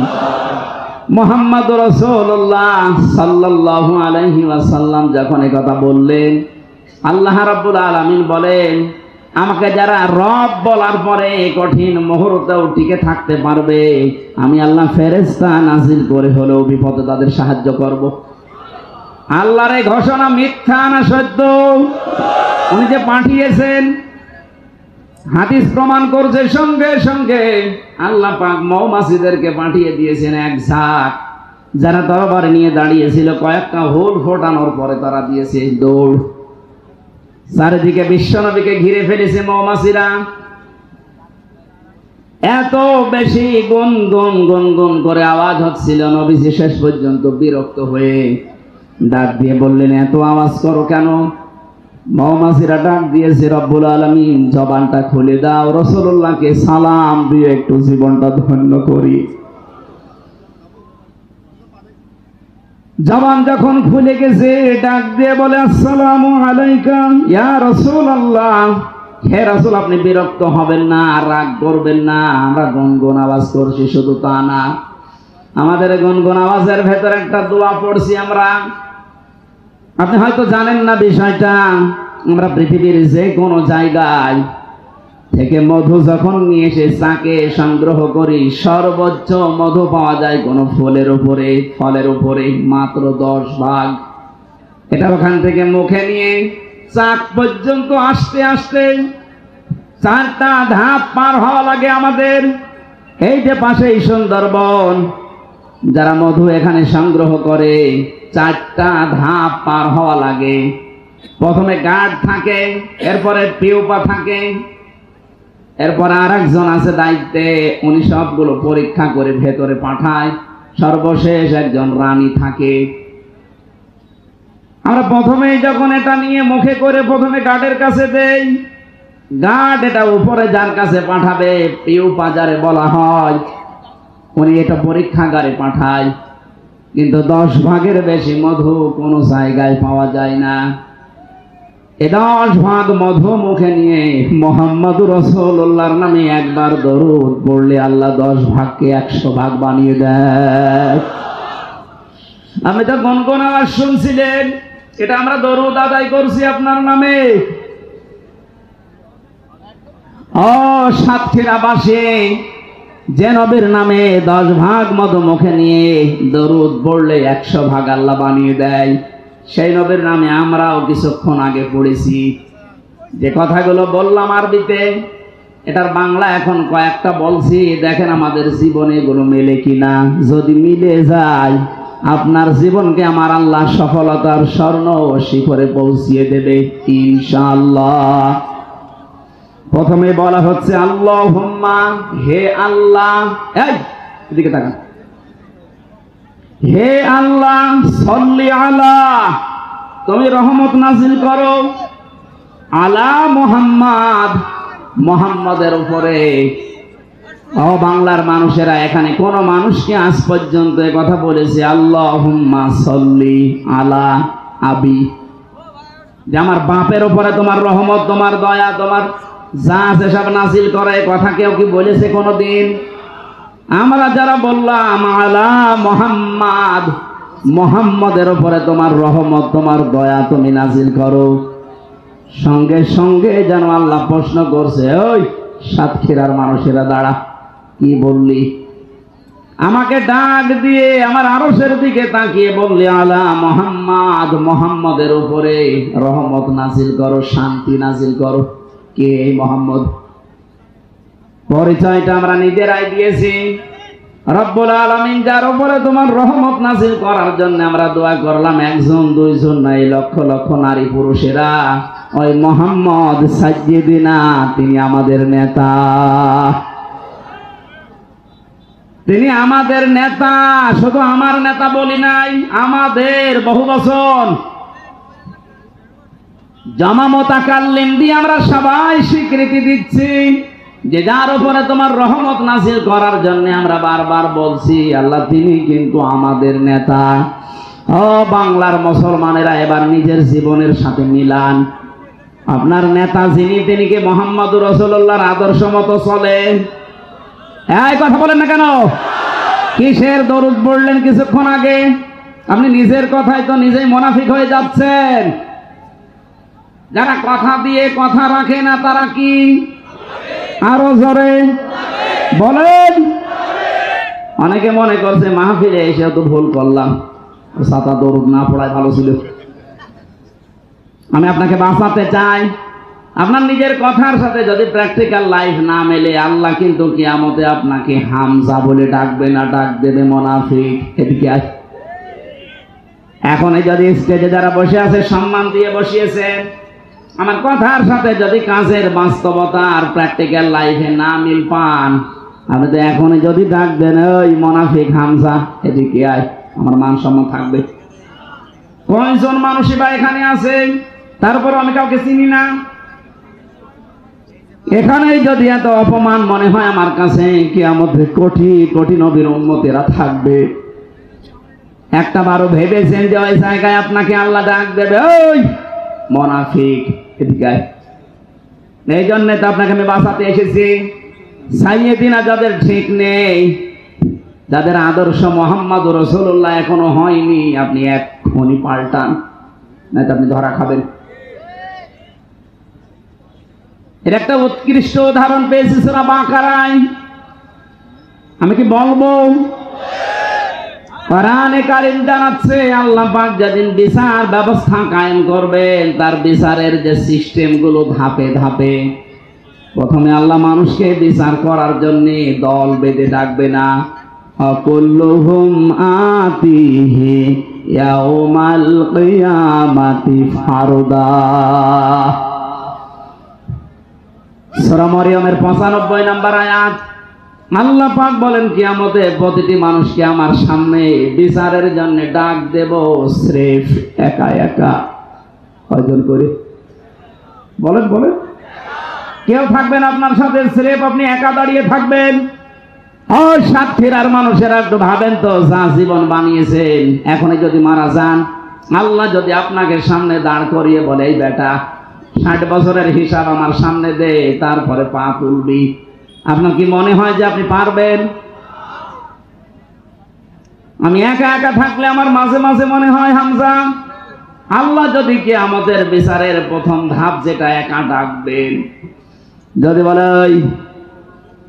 মুহাম্মদ রাসূলুল্লাহ সাল্লাল্লাহু আলাইহি ওয়াসাল্লাম যখন এই কথা বললেন, আল্লাহ রাব্বুল আলামিন বলেন, আমাকে যারা রব বলার পরে কঠিন মুহূর্তেও টিকে থাকতে পারবে, আমি আল্লাহ ফেরেশতা নাজিল করে হলেও বিপদে তাদের সাহায্য করব। আল্লাহর এই ঘোষণা মিথ্যা না সত্য? উনি যে পাঠিয়েছেন, হাদিস প্রমাণ করছে সঙ্গে সঙ্গে আল্লাহ পাক মৌমাছিদেরকে পাঠিয়ে দিয়েছেন এক ঝাঁক। যারা তরবারি নিয়ে দাঁড়িয়েছিল, কয়েকটা হুল ফোটানোর পরে তারা দিয়েছে দৌড়। চারিদিকে বিশ্বনবীকে ঘিরে ফেলেছে মৌমাছিরা। এত বেশি গুন গুন গুন গুন করে আওয়াজ হচ্ছিল, নবীজি শেষ পর্যন্ত বিরক্ত হয়ে ডাক দিয়ে বললেন, এত আওয়াজ করো কেন? মৌমাছিরা ডাক দিয়েছে, রব্বুল আলামিন জবানটা খুলে দাও, রাসূলুল্লাহকে সালাম দিয়ে একটু জীবনটা ধন্য করি। জবান যখন খুলে গেছে, ডাক দিয়ে বলে, আসসালামু আলাইকা ইয়া রাসূলুল্লাহ। হে রাসূল, আপনি বিরক্ত হবেন না, রাগ করবেন না, আমরা গুনগুন আওয়াজ করছি, শুধু তা না, আমাদের গুনগুন আওয়াজের ভেতর একটা দোয়া পড়ছি আমরা। আপনি হয়তো জানেন না বিষয়টা, আমরা পৃথিবীর যে কোনো জায়গায় থেকে মধু যখন নিয়ে এসে চাকে সংগ্রহ করি, সর্বোচ্চ মধু পাওয়া যায় কোন ফলের উপরে মাত্র 10 ভাগ। এটা ওখান থেকে মুখে নিয়ে চাক পর্যন্ত আসতে আসতে 4টা ধাপ পার হওয়া লাগে আমাদের। এই যে পাশেই সুন্দরবন, যারা মধু এখানে সংগ্রহ করে 4টা ধাপ পার হওয়া লাগে। প্রথমে গার্ড থাকে, এরপরে পিউপা থাকে, এরপর আরেকজন আছে দায়িত্বে, উনি সবগুলো পরীক্ষা করে ভেতরে পাঠায়। সর্বশেষ একজন রানী থাকে। আমরা প্রথমেই যখন এটা নিয়ে মুখে করে প্রথমে গার্ডের কাছে দেই, গার্ড এটা উপরে যার কাছে পাঠাবে, পিউপা যারে বলা হয়, উনি এটা পরীক্ষাগারে পাঠায়। কিন্তু 10 ভাগের বেশি মধু কোনো জায়গায় পাওয়া যায় না। এই 10 ভাগ মধু মুখে নিয়ে মুহাম্মদুর রাসূলুল্লাহর নামে একবার দরুদ পড়লে আল্লাহ 10 ভাগকে 100 ভাগ বানিয়ে দেয়। আমি তো গুনগুন আওয়াজ শুনছিলেন, এটা আমরা দরুদ আদায় করছি আপনার নামে। ও সাতক্ষীরাবাসী, যে নবীর নামে 10 ভাগ মধু মুখে নিয়ে দরুদ পড়লে 100 ভাগ আল্লাহ বানিয়ে দেয়, সেই নবীর নামে আমরাও কিছুক্ষণ আগে পড়েছি। যে কথাগুলো বললাম আরবিতে, এটার বাংলা এখন কয়েকটা বলছি, দেখেন আমাদের জীবনে এগুলো মেলে কিনা। যদি মিলে যায়, আপনার জীবনকে আমার আল্লাহ সফলতার স্বর্ণ শিখরে পৌঁছিয়ে দেবে ইনশাআল্লাহ। প্রথমে বলা হচ্ছে আল্লাহুম্মা, হে আল্লাহ, এই এদিকে তাকান, হে আল্লাহ, সল্লি আলা, তুমি রহমত নাজিল করো, আলা মুহাম্মদ, মুহাম্মদের উপরে। ও বাংলার মানুষেরা, এখানে কোন মানুষকে আজ পর্যন্ত এ কথা বলেছে আল্লাহুম্মা সল্লি আলা আবি, যে আমার বাপের উপরে তোমার রহমত, তোমার দয়া, তোমার যা আছে সব নাজিল করে, কথা কেউ কি বলেছে কোনদিন? আমরা যারা বললাম আলা মুহাম্মদ, মুহাম্মদের উপরে তোমার রহমত, তোমার দয়া তুমি নাজিল করো, সঙ্গে সঙ্গে যেন আল্লাহ প্রশ্ন করছে, ওই সাতক্ষীরার মানুষেরা দাঁড়া, কি বললি? আমাকে ডাক দিয়ে আমার আরশের দিকে তাকিয়ে বললি আলা মুহাম্মদ, মুহাম্মদের উপরে রহমত নাজিল করো, শান্তি নাজিল করো। কে এই মুহাম্মদ? পরিচয়টা আমরা নিজেরাই দিয়েছি। রব্বুল আলামিন যার উপরে তোমার রহমত নাজিল করার জন্য আমরা দোয়া করলাম, একজন দুইজন নাই, লক্ষ লক্ষ নারী পুরুষেরা, ওই মুহাম্মদ সাইয়্যিদিনা, তিনি আমাদের নেতা। তিনি আমাদের নেতা, শুধু আমার নেতা বলি নাই, আমাদের বহু বছর জামা মোতাকাল্লিম দিয়ে আমরা সবাই স্বীকৃতি দিচ্ছি যে যার উপরে তোমার রহমত নাযিল করার জন্য আমরা বারবার বলছি আল্লাহ তিনি কিন্তু আমাদের নেতা। ও বাংলার মুসলমানেরা, এবার নিজের জীবনের সাথে মিলান। আপনার নেতা যিনি, তিনি কি মুহাম্মদুর রাসূলুল্লাহর আদর্শ মতো চলে? এই কথা বলেন না কেন? কিসের দরুদ পড়লেন কিছুক্ষণ আগে? আপনি নিজের কথাই তো নিজেই মুনাফিক হয়ে যাচ্ছেন। যারা কথা দিয়ে কথা রাখে না তারা কি? আরো জোরে বলেন। অনেকে মনে করছে মাহফিলে এসে তো ভুল করলাম, সাতা দরুদ না পড়ায় ভালো ছিল। আমি আপনাকে বাঁচাতে চাই। আপনার নিজের কথার সাথে যদি প্র্যাকটিক্যাল লাইফ না মেলে, আল্লাহ কিন্তু কিয়ামতে আপনাকে হামজা বলে ডাকবে না, ডাক দেবে মুনাফিক। এদিকে আয়। এখন যদি স্টেজে যারা বসে আছে সম্মান দিয়ে বসিয়েছে, আমার কথার সাথে যদি কাজের বাস্তবতা আর প্র্যাকটিক্যাল লাইফে না মিল পান, আপনি তো এখনই যদি ডাক দেন ওই মুনাফিক হামজা এদিকে আয়, আমার মান সম্মান থাকবে? কয়জন মানুষই বা এখানে আছে, তারপর আমি কাউকে চিনি না। এখানেই যদি এত অপমান মনে হয় আমার কাছে, কিয়ামতে কোটি কোটি নবীর উম্মতেরা থাকবে। একটা বারো ভেবেছেন যে ওই জায়গায় আপনাকে আল্লাহ ডাক দেবে ওই মুনাফিক এদিকে আয়? এই জন্য তো আপনাকে আমি বাঁচাতে এসেছি। সাইয়েদিনা যাদের ঠিক নেই, যাদের আদর্শ মুহাম্মদুর রাসূলুল্লাহ এখনো হয়নি, আপনি এক্ষুনি পাল্টান, নয়তো আপনি ধরা খাবেন। এর একটা উৎকৃষ্ট উদাহরণ পেয়েছি সূরা বাকারায়। আমি কি বলবো? কোরআনে কারীম জানাচ্ছে আল্লাহ পাক যেদিন বিচার ব্যবস্থা কায়েম করবেন, তার বিচারের যে সিস্টেম গুলো ধাপে ধাপে, প্রথমে আল্লাহ মানুষকে বিচার করার জন্য দল বেঁধে ডাকবে না। কুল্লুহুম আতিহি ইয়াউমাল কিয়ামাতি ফারদা। সূরা মরিয়মের 95 নম্বর আয়াত। আল্লাহ পাক বলেন কিয়ামতে প্রতিটি মানুষকে আমার সামনে বিচারের জন্য ডাক দেব, স্রেফ একা একা। কয়জন করে বলেন বলেন? কেউ থাকবেন আপনার সাথে, স্রেফ আপনি একা দাঁড়িয়ে থাকবেন। ও সাতক্ষীরার মানুষেরা একটু ভাবেন তো, যা জীবন বানিয়েছেন, এখনই যদি মারা যান, আল্লাহ যদি আপনাকে সামনে দাঁড় করিয়ে বলে এই বেটা 60 বছরের হিসাব আমার সামনে দে, তারপরে পা তুলবি, আপনার কি মনে হয় যে আপনি পারবেন? আমি একা একা থাকলে আমার মাঝে মাঝে মনে হয় হামজা, আল্লাহ যদি কিয়ামতের বিচারের প্রথম ধাপ যেটা একা ডাকবেন, যদি বলে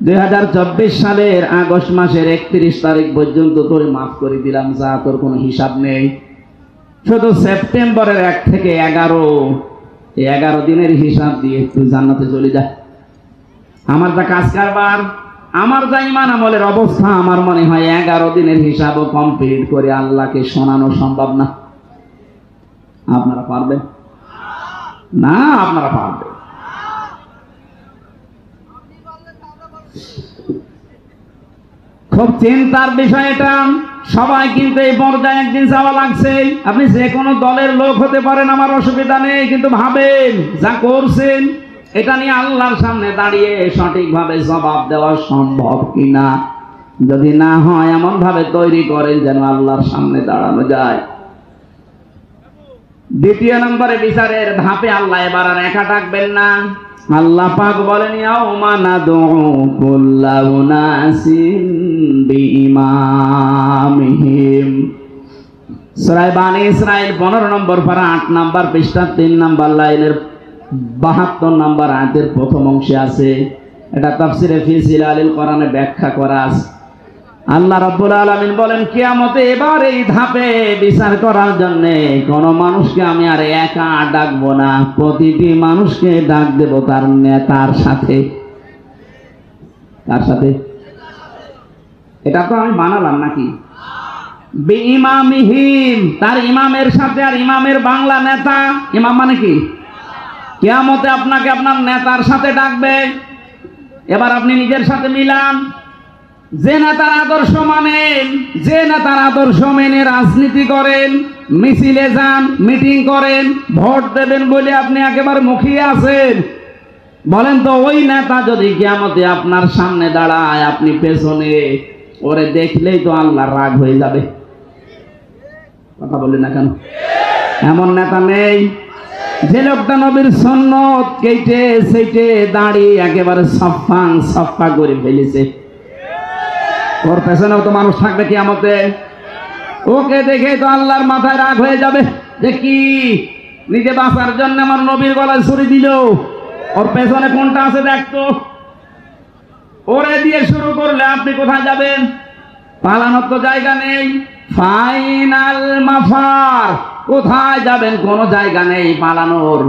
2024 সালের আগস্ট মাসের 31 তারিখ পর্যন্ত তোর মাফ করে দিলাম, যা তোর কোনো হিসাব নেই, শুধু সেপ্টেম্বরের 1 থেকে 11 দিনের হিসাব দিয়ে তুই জান্নাতে চলে যা। আমার যা কাজ কারবার, আমার যা ঈমান আমলের অবস্থা, আমার মনে হয় 11 দিনের হিসাবও কমপ্লিট করে আল্লাহকে শোনানো সম্ভব না। আপনারা পারবেন না? আপনারা পারবেন। খুব চিন্তার বিষয় এটা। সবাই কিন্তু এই পর্যায়ে একদিন যাওয়া লাগছে। আপনি যে কোনো দলের লোক হতে পারেন, আমার অসুবিধা নেই, কিন্তু ভাবেন যা করছেন এটা নিয়ে আল্লাহর সামনে দাঁড়িয়ে সঠিকভাবে জবাব দেওয়া সম্ভব কিনা। যদি না হয় এমন ভাবে তৈরি করেন যেন আল্লাহর সামনে দাঁড়ানো যায়। দ্বিতীয় নম্বরে বিচারের ধাপে আল্লাহ এবার আর একা ডাকবেন না। আল্লাহ পাক বলেন ইয়াউমা নাদউ কুল্লা উনাসিন বিইমামিহিম। সূরা বানী ইসরাঈল 15 নম্বর পারা 8 নম্বর পৃষ্ঠা 3 নম্বর লাইনের 72 নম্বর আয়াতের প্রথম অংশে আছে। এটা তাফসিরে ফি জিলালিল কোরআনে ব্যাখ্যা করা আছে। আল্লাহ রাব্বুল আলামিন বলেন কিয়ামতে এবার এই ধাপে বিচার করার জন্য কোন মানুষকে আমি আর একা ডাকবো না, প্রতিটি মানুষকে ডাক দেব তার নেতার সাথে। কার সাথে? এটা তো আমি বানালাম নাকি? বিইমামিহিম, তার ইমামের সাথে। আর ইমামের বাংলা নেতা। ইমাম মানে কি? কিয়ামতে আপনাকে আপনার নেতার সাথে ডাকবে। এবার আপনি নিজের সাথে মিলান। যে নেতার আদর্শ মানেন, যে নেতার আদর্শ মেনে রাজনীতি করেন, মিছিলে যান, মিটিং করেন, ভোট দেবেন বলে আপনি একেবারে মুখিয়ে আছেন, বলেন তো ওই নেতা যদি কিয়ামতে আপনার সামনে দাঁড়ায়, আপনি পেছনে, ওরে দেখলেই তো আল্লাহর রাগ হয়ে যাবে। কথা বলি না কেন? এমন নেতা নেই যে লোকটা নবীর সুন্নত কেটে সেটে দাঁড়িয়ে একেবারে সফা করে ফেলেছে, ওর পেছনেও তো মানুষ থাকবে কিয়ামতে। ওকে দেখে তো আল্লাহর মাথায় রাগ হয়ে যাবে যে কি নিজে বাঁচার জন্য আমার নবীর গলায় ছুরি দিল, ওর পেছনে কোনটা আছে দেখতো। ওরে দিয়ে শুরু করলে আপনি কোথায় যাবেন? পালানোর তো জায়গা নেই, ফাইনাল মাফার। কোথায় যাবেন? কোনো জায়গা নেই পালানোর।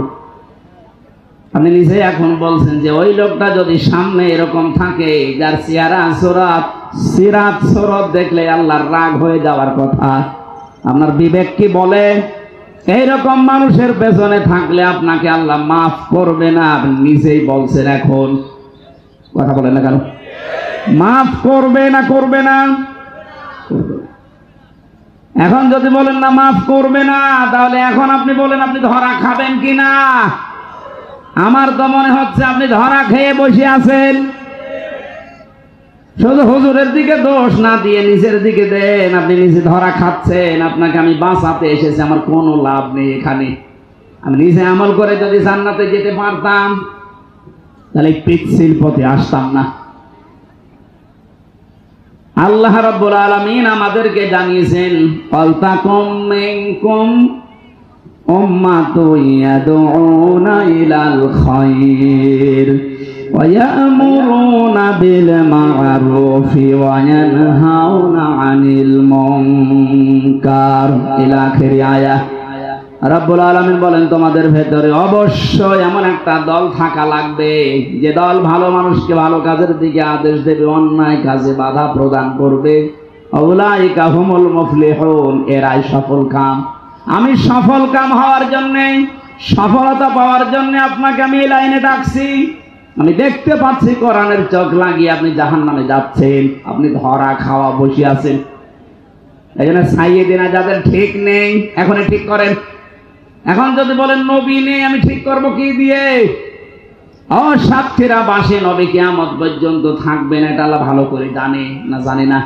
আপনি নিজে এখন বলছেন যে ওই লোকটা যদি সামনে এরকম থাকে, যার চেহারা সিরাত সুরত দেখলে আল্লাহর রাগ হয়ে যাওয়ার কথা, আপনার বিবেক কি বলে এইরকম মানুষের পেছনে থাকলে আপনাকে আল্লাহ মাফ করবে না? আপনি নিজেই বলছেন এখন, কথা বলেন না কেন? মাফ করবে না? করবে না? এখন যদি বলেন না মাফ করবে না, তাহলে এখন আপনি বলেন আপনি ধরা খাবেন কিনা? আমার তো মনে হচ্ছে আপনি ধরা খেয়ে বসে আছেন। শুধু হুজুরের দিকে দোষ না দিয়ে নিজের দিকে দেন, আপনি নিজে ধরা খাচ্ছেন। আপনাকে আমি বাঁচাতে এসেছি, আমার কোনো লাভ নেই এখানে। আমি নিজে আমল করে যদি জান্নাতে যেতে পারতাম, তাহলে পিচ্ছিল পথে আসতাম না। আল্লাহ রাব্বুল আলামিন আমাদেরকে জানিয়েছেন, ওয়ালতাকুম মিনকুম উম্মাতুন ইয়াদউনা ইলাল খায়র ওয়া ইয়া'মুরুনা বিল মা'রুফি ওয়া ইয়ানহাউনা আনিল মুনকার ইলা আখিরি আয়াত। রাব্বুল আলামিন বলেন, তোমাদের ভেতরে অবশ্যই এমন একটা দল থাকা লাগবে যে দল ভালো মানুষকে ভালো কাজের দিকে আদেশ দেবে, অন্যায় কাজে বাধা প্রদান করবে। উলাইকা হুমুল মুফলিহুন, এরাই সফল কাম। আমি সফল কাম হওয়ার জন্য, সফলতা পাওয়ার জন্য আপনাকে আমি এই লাইনে ডাকছি। আমি দেখতে পাচ্ছি কোরআনের চোখ লাগিয়ে আপনি জাহান্নামে যাচ্ছেন, আপনি ধরা খাওয়া বসে আছেন। এই জন্য সাইয়েদিনা যাদের ঠিক নেই, এখনই ঠিক করেন। এখন যদি বলেন নবী নেই, আমি ঠিক করব কি দিয়ে? সাক্ষীরা বাসে নবী কিয়ামত পর্যন্ত থাকবেন, এটা আল্লাহ ভালো করে জানে না? জানে না?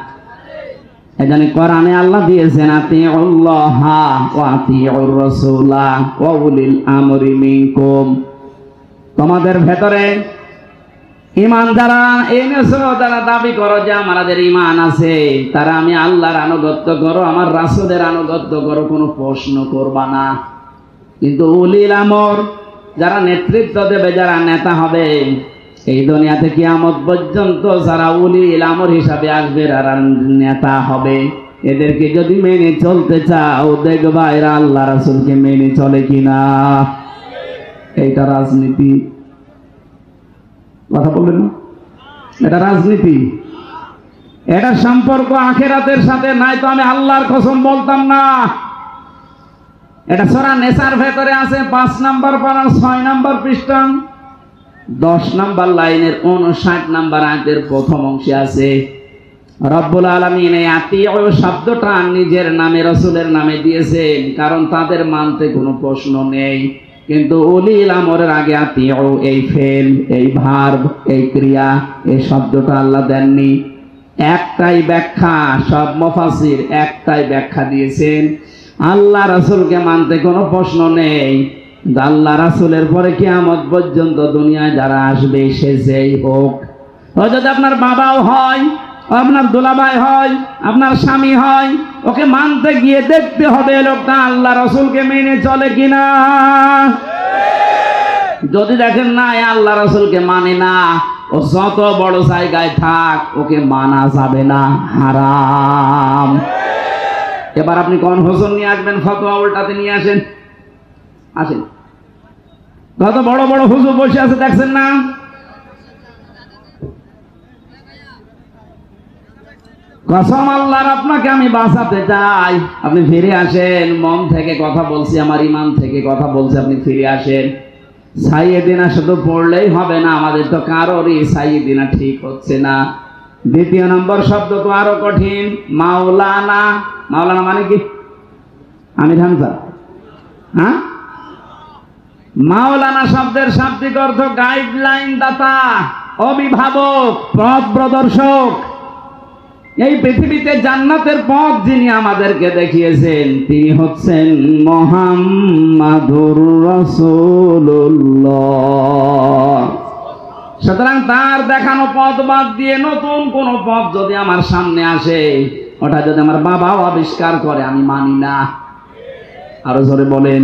এজন্য কোরআনে আল্লাহ দিয়েছেন, আতিউল্লাহ ওয়া আতিউর রাসূলা ওয়া উলিল আমরি মিনকুম। তোমাদের ভেতরে ঈমান যারা এনেছো, যারা দাবি করো যে আমাদের ঈমান আছে, তারা আমি আল্লাহর আনুগত্য করো, আমার রাসূলের আনুগত্য করো, কোনো প্রশ্ন করবা না। কিন্তু উলিল আমর, যারা নেতৃত্ব দেবে, যারা নেতা হবে এই দুনিয়াতে কিয়ামত পর্যন্ত, যারা উলিল আমর হিসাবে আসবে, যারা নেতা হবে, এদেরকে যদি মেনে চলতে চাও, দেখবা এরা আল্লাহ রাসূলকে মেনে চলে কিনা। এইটা রাজনীতি, কথা বলবেন না? এটা রাজনীতি, এটা সম্পর্ক আখিরাতের সাথে নাই তো আমি আল্লাহর কসম বলতাম না। এটা সূরা নেসার ভেতরে আছে, 5 নম্বর পারা 6 নম্বর পৃষ্ঠা 10 নম্বর লাইনের 59 নম্বর আয়াতের প্রথম অংশে আছে। রব্বুল আলামিন এই আতিউ শব্দটা নিজের নামে, রাসূলের নামে দিয়েছেন, কারণ তাদের মানতে কোনো প্রশ্ন নেই। কিন্তু উলিল আমরের আগে আতিউ, এই ফেল, এই ভার্ব, এই ক্রিয়া, এই শব্দটা আল্লাহ দেননি। একটাই ব্যাখ্যা, সব মুফাসসির একটাই ব্যাখ্যা দিয়েছেন, আল্লাহ রাসূলকে মানতে কোনো প্রশ্ন নেই। আল্লাহ রাসূলের পরে কিয়ামত পর্যন্ত দুনিয়ায় যারা আসবে, সে যেই হোক, ও যদি আপনার বাবাও হয়, আপনার দুলাভাই হয়, আপনার স্বামী হয়, ওকে মানতে গিয়ে দেখতে হবে লোকটা আল্লাহ রাসূলকে মেনে চলে কিনা। যদি দেখেন না আল্লাহ রাসূলকে মানে না, ও যত বড় জায়গায় থাক, ওকে মানা যাবে না, হারাম। এবার আপনি কোন হুজুর নিয়ে আসবেন, ফতোয়া উল্টাতে নিয়ে আসেন। আসেন, কত বড় বড় হুজুর বসে আছে দেখছেন না? কসম আল্লাহর, আপনাকে আমি বাঁচাতে চাই, আপনি ফিরে আসেন। মন থেকে কথা বলছি, আমার ঈমান থেকে কথা বলছি, আপনি ফিরে আসেন। সাইয়েদিনা শুধু পড়লেই হবে না, আমাদের তো কারোরই সাইয়েদিনা ঠিক হচ্ছে না। দ্বিতীয় নম্বর শব্দ তো আরো কঠিন, মাওলানা। মাওলানা মানে কি? আমির হামজা। হ্যাঁ, মাওলানা শব্দের শাব্দিক অর্থ গাইডলাইন দাতা, অভিভাবক, পথ প্রদর্শক। এই পৃথিবীতে জান্নাতের পথ যিনি আমাদেরকে দেখিয়েছেন তিনি হচ্ছেন মুহাম্মাদুর রাসূলুল্লাহ। সুতরাং তার দেখানো পথ বাদ দিয়ে নতুন কোন পথ যদি আমার সামনে আসে, ওটা যদি আমার বাবাও আবিষ্কার করে, আমি মানি না। আরো জোরে বলেন।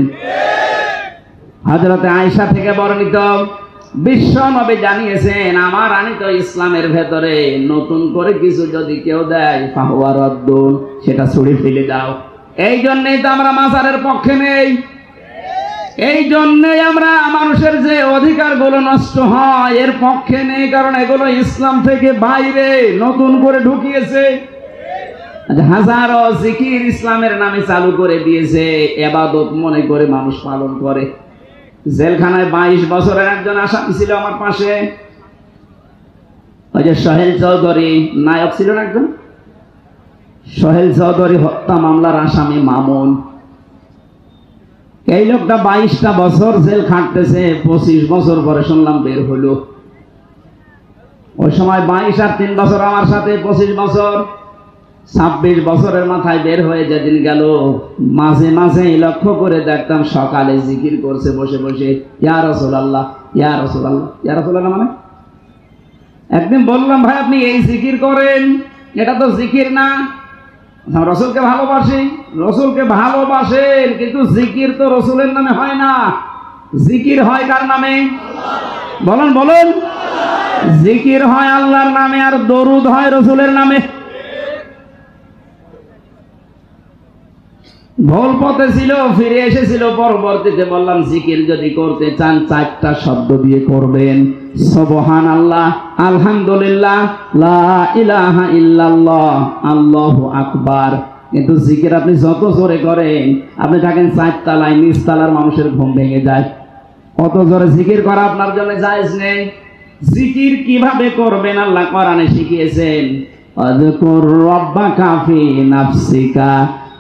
হযরতে আয়েশা থেকে বর্ণিত, বিশ্ব নবী জানিয়েছেন, আমার আনিত ইসলামের ভেতরে নতুন করে কিছু যদি কেউ দেয় ফাহুয়া রাদ্দুন, সেটা ছুঁড়ে ফেলে দাও। এই জন্যই তো আমরা মাজারের পক্ষে নেই। এই জন্যই আমরা মানুষের যে অধিকারগুলো নষ্ট হয় এর পক্ষে নেই, কারণ এগুলো ইসলাম থেকে বাইরে নতুন করে ঢুকিয়েছে। হাজারো জিকির ইসলামের নামে চালু করে দিয়েছে, ইবাদত মনে করে মানুষ পালন করে। জেলখানায় 22 বছরের একজন আসামি ছিল আমার পাশে, ওই যে সোহেল চৌধুরী নায়ক ছিল না একজন, সোহেল চৌধুরী হত্যা মামলার আসামি মামুন। এই লোকটা 22টা বছর জেল খাটতেছে, 25 বছর পরে শুনলাম বের হলো। ওই সময় 22 আর 3 বছর আমার সাথে, 25 বছর, 26 বছরের মাথায় বের হয়ে যেদিন গেল, মাঝে মাঝে লক্ষ্য করে দেখতাম সকালে জিকির করছে বসে বসে, ইয়া রাসূলুল্লাহ, ইয়া রাসূলুল্লাহ, ইয়া রাসূলুল্লাহ। মানে একদিন বললাম, ভাই আপনি এই জিকির করেন, এটা তো জিকির না। রসুলকে ভালোবাসি, রসুলকে ভালোবাসেন, কিন্তু জিকির তো রসুলের নামে হয় না। জিকির হয় কার নামে? বলেন বলেন। জিকির হয় আল্লাহর নামে, আর দরুদ হয় রসুলের নামে। ভুল পথে ছিল, ফিরে এসেছিল। পরবর্তীতে বললাম, জিকির যদি করতে চান 4টা শব্দ দিয়ে করবেন, সুবহানাল্লাহ, আলহামদুলিল্লাহ, লা ইলাহা ইল্লাল্লাহ, আল্লাহু আকবার। কিন্তু জিকির আপনি যত জোরে করেন, আপনি থাকেন 4 তলায়, নিচ তলার মানুষের ঘুম ভেঙে যায়। অত জোরে জিকির করা আপনার জন্য জায়েজ নেই। জিকির কিভাবে করবেন আল্লাহ কোরআনে শিখিয়েছেন, আযকুর রাব্বাকা ফি নাফসিকা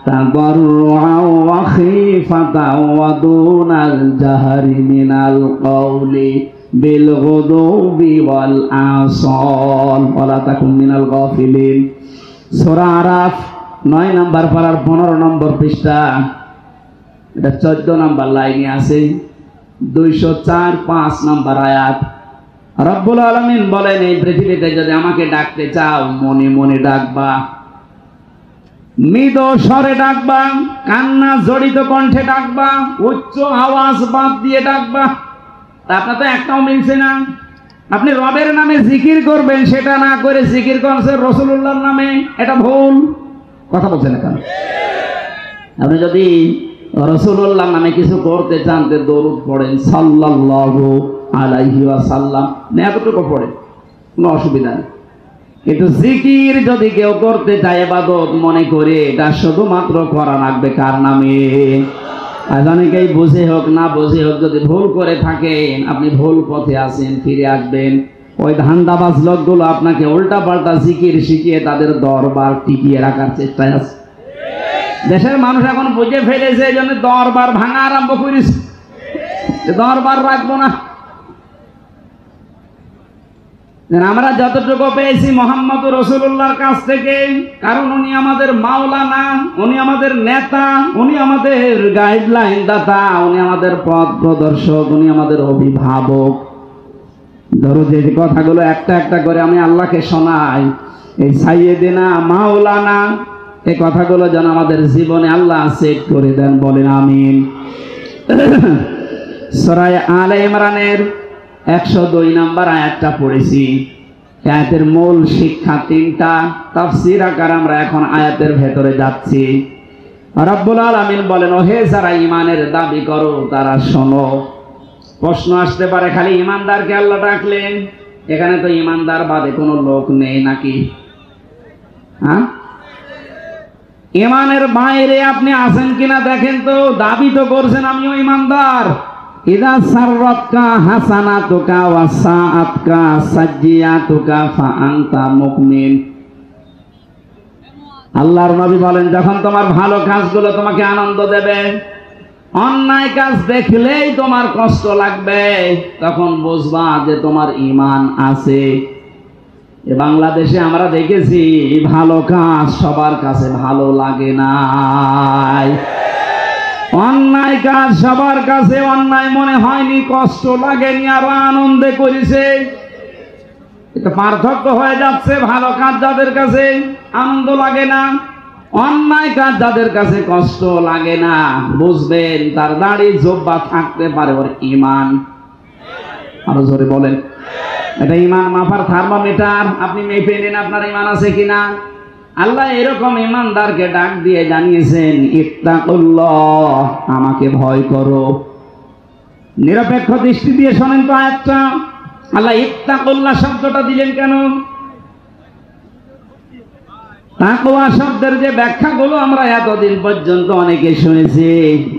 তাদাররুআন ওয়া খীফাতান ওয়া দুনাল জাহরি মিনাল কওলি বিল গুদুবি ওয়াল আসাল ওয়া লা তাকুন মিনাল গাফিলিন। সূরা আরাফ 9 নম্বর পারার 15 নম্বর পৃষ্ঠা, এটা 14 নম্বর লাইনে আছে, 204-5 নম্বর আয়াত। রব্বুল আলামিন বলেন, এই পৃথিবীতে যদি আমাকে ডাকতে চাও, মনে মনে ডাকবা, মৃদু স্বরে ডাকবা, কান্না জড়িত কণ্ঠে ডাকবা, উচ্চ আওয়াজ বাদ দিয়ে ডাকবা। তা আপনার তো একটাও মিলছে না। আপনি রবের নামে জিকির করবেন, সেটা না করে জিকির করছেন রাসূলুল্লাহর নামে, এটা ভুল। কথা বলছেন না কেন? আপনি যদি রাসূলুল্লাহর নামে কিছু করতে চান, তে দরুদ পড়েন, সাল্লাল্লাহু আলাইহি ওয়াসাল্লাম, এতটুকু পড়েন, কোনো অসুবিধা নেই। কিন্তু জিকির যদি কেউ করতে চায় ইবাদত মনে করে, এটা শুধুমাত্র করা লাগবে কার নামে? আজ অনেকেই বুঝে হোক না বুঝে হোক, যদি ভুল করে থাকেন, আপনি ভুল পথে আছেন, ফিরে আসবেন। ওই ধান্দাবাজ লোকগুলো আপনাকে উল্টা পাল্টা জিকির শিখিয়ে তাদের দরবার টিকিয়ে রাখার চেষ্টায় আছে। দেশের মানুষ এখন বুঝে ফেলেছে, এই জন্য দরবার ভাঙা আরম্ভ করেছে, দরবার রাখবো না। আমরা যতটুকু পেয়েছি মুহাম্মদুর রাসূলুল্লাহর কাছ থেকে, কারণ উনি আমাদের মাওলানা, উনি আমাদের নেতা, উনি আমাদের গাইডলাইন দাতা, উনি আমাদের পথ প্রদর্শক, উনি আমাদের অভিভাবক। ধরো যে কথাগুলো একটা একটা করে আমি আল্লাহকে শোনাই, এই সাইয়েদেনা মাওলানা, এই কথাগুলো যেন আমাদের জীবনে আল্লাহ সেট করে দেন, বলেন আমিন। সূরা আলে ইমরানের 102 নম্বর আয়াতটা পড়েছি। আয়াতের মূল শিক্ষা 3টা, তাফসীর আকারে আমরা এখন আয়াতের ভেতরে যাচ্ছি। রব্বুল আলামিন বলেন, ওহে যারা ঈমানের দাবি করো তারা শোনো। প্রশ্ন আসতে পারে, খালি ঈমানদারকে আল্লাহ ডাকলেন, এখানে তো ঈমানদার বাদে কোনো লোক নেই নাকি? হ্যাঁ, ঈমানের বাইরে আপনি আছেন কিনা দেখেন তো। দাবি তো করছেন আমিও ঈমানদার, ইদা সাররাতকা হাসানাতুকা ওয়া সাআতকা সাজ্জিয়াতুকা ফা আনতা মুকমিন। আল্লাহর নবী বলেন, যখন তোমার ভালো কাজগুলো তোমাকে আনন্দ দেবে, অন্যায় কাজ দেখলেই তোমার কষ্ট লাগবে, তখন বুঝবা যে তোমার ঈমান আছে। এ বাংলাদেশে আমরা দেখেছি ভালো কাজ সবার কাছে ভালো লাগে না, অন্যায় কাজ সবার কাছে অন্যায় মনে হয়নি, কষ্ট লাগেনি, আর আনন্দে করেছে। এটা পার্থক্য হয়ে যাচ্ছে। ভালো কাজ যাদের কাছে আনন্দ লাগে না, অন্যায় কাজ যাদের কাছে কষ্ট লাগে না, বুঝবেন তার দাড়ি জোব্বা থাকতে পারে, ওর ঈমান। আরো জোরে বলেন। এটা ঈমান মাপার থার্মোমিটার। আপনি মেপে নিন আপনার ঈমান আছে কিনা। আল্লাহ এরকম ঈমানদারকে ডাক দিয়ে জানিয়েছেন, ইত্তাকুল্লাহ, আমাকে ভয় করো। নিরপেক্ষ দৃষ্টি দিয়ে শোনেন তো আয়াতটা। আল্লাহ ইত্তাকুল্লাহ শব্দটা দিলেন কেন? তাকওয়া শব্দের যে ব্যাখ্যাগুলো আমরা এতদিন পর্যন্ত অনেকে শুনেছি,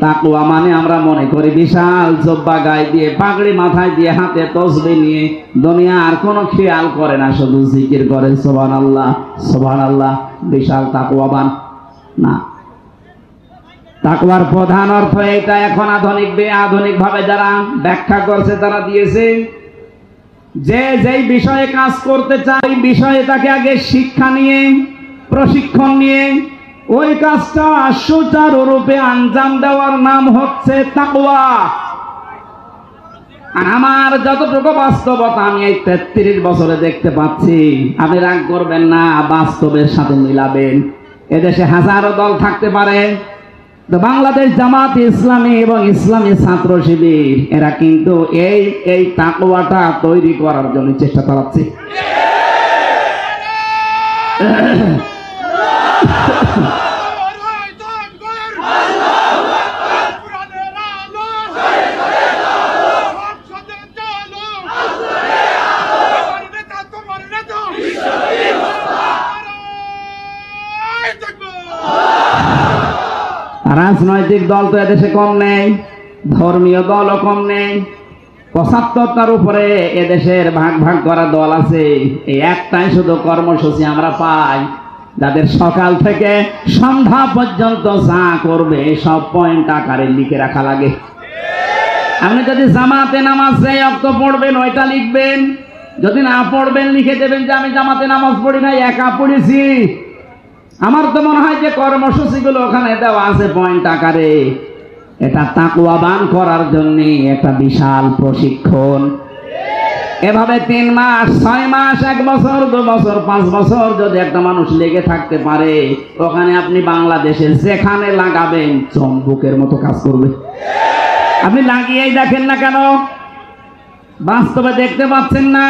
তাকওয়া মানে আমরা মনে করি বিশাল জব্বা গায়ে দিয়ে, পাগড়ি মাথায় দিয়ে, হাতে তসবিহ নিয়ে দুনিয়া আর কোনো খেয়াল করে না, শুধু জিকির করে সুবহানাল্লাহ সুবহানাল্লাহ, বিশাল তাকওয়াবান না। তাকওয়ার প্রধান অর্থ এটা এখন আধুনিক ভাবে যারা ব্যাখ্যা করছে তারা দিয়েছে যে যেই বিষয়ে কাজ করতে চাই, বিষয়ে তাকে আগে শিক্ষা নিয়ে, প্রশিক্ষণ নিয়ে ওই কাজটা সুচারুরূপে আঞ্জাম দেওয়ার নাম হচ্ছে তাকওয়া। আমার যতটুকু বাস্তবতা আমি এই 33 বছরে দেখতে পাচ্ছি, আপনি রাগ করবেন না, বাস্তবের সাথে মিলাবেন। এদেশে হাজারো দল থাকতে পারে, তো বাংলাদেশ জামাত ইসলামী এবং ইসলামী ছাত্র শিবির এরা কিন্তু এই তাকওয়াটা তৈরি করার জন্য চেষ্টা চালাচ্ছে। রাজনৈতিক দল তো এদেশে কম নেই, ধর্মীয় দলও কম নেই। ৭৫টার উপরে এদেশের ভাগ ভাগ করা দল আছে। এই একটাই শুধু কর্মসূচি আমরা পাই, যাদের সকাল থেকে সন্ধ্যা পর্যন্ত যা করবে সব পয়েন্ট আকারে লিখে রাখা লাগে। আপনি যদি জামাতে নামাজ এই অক্ত পড়বেন ওইটা লিখবেন, যদি না পড়বেন লিখে দেবেন যে আমি জামাতে নামাজ পড়ি নাই, একা পড়েছি। আমার তো মনে হয় যে কর্মসূচিগুলো ওখানে দেওয়া আছে পয়েন্ট আকারে, এটা তাকওয়াবান করার জন্য একটা বিশাল প্রশিক্ষণ। এভাবে 3 মাস 6 মাস 1 বছর 2 বছর 5 বছর যদি একটা মানুষ লেগে থাকতে পারে, ওখানে আপনি বাংলাদেশে যেখানে লাগাবেন চম্বুকের মতো কাজ করবে। আপনি লাগিয়েই দেখেন না কেন? বাস্তবে দেখতে পাচ্ছেন না?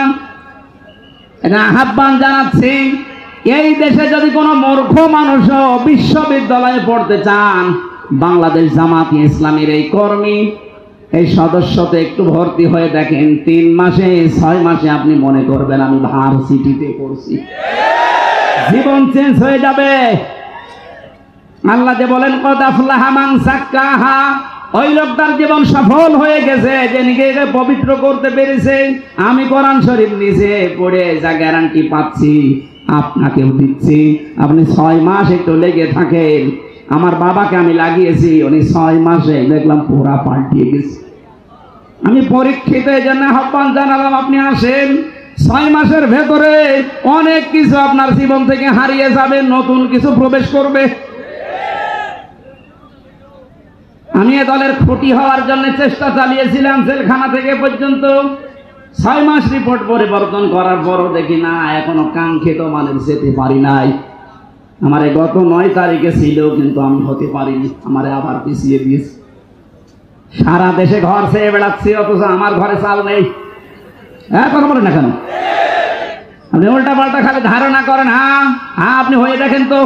এটা আহ্বান জানাচ্ছি, এই দেশে যদি কোনো মূর্খ মানুষও বিশ্ববিদ্যালয়ে পড়তে চান, বাংলাদেশ জামাত ইসলামীর এই কর্মী, এই সদস্যতে একটু ভর্তি হয়ে দেখেন, 3 মাসে 6 মাসে আপনি মনে করবেন আমি ভার্সিটিতে পড়ছি। জীবন চেঞ্জ হয়ে যাবে। আল্লাহ যে বলেন কদ আফলাহা মান যাক্কাহা, ওই লোকটার জীবন সফল হয়ে গেছে যে নিজেকে পবিত্র করতে পেরেছে। আমি কোরআন শরীফ নিজে পড়ে যা গ্যারান্টি পাচ্ছি আপনাকেও দিচ্ছি। আপনি 6 মাস একটু লেগে থাকেন। আমার বাবাকে আমি লাগিয়েছি, উনি 6 মাসে দেখলাম পুরা পাল্টিয়ে গেছে। আমি পরীক্ষিত এই জন্য আহ্বান জানালাম, আপনি আসেন। 6 মাসের ভেতরে অনেক কিছু আপনার জীবন থেকে হারিয়ে যাবে, নতুন কিছু প্রবেশ করবে। আমি এ দলের খুঁটি হওয়ার জন্য চেষ্টা চালিয়েছিলাম জেলখানা থেকে পর্যন্ত। 6 মাস রিপোর্ট পরিবর্তন করার পরও দেখি না, এখনো কাঙ্ক্ষিত মানের যেতে পারি নাই। আমার গত 9 তারিখে ছিল, কিন্তু আমি হতে পারিনি, আমার আবার পিছিয়ে দিয়েছে। সারা দেশে ঘর ছেড়ে বেড়াচ্ছি, অথচ আমার ঘরে চাল নেই। কথা বলেন না কেন? আপনি উল্টা পাল্টা খালি ধারণা করেন। হ্যাঁ, আপনি হয়ে দেখেন তো।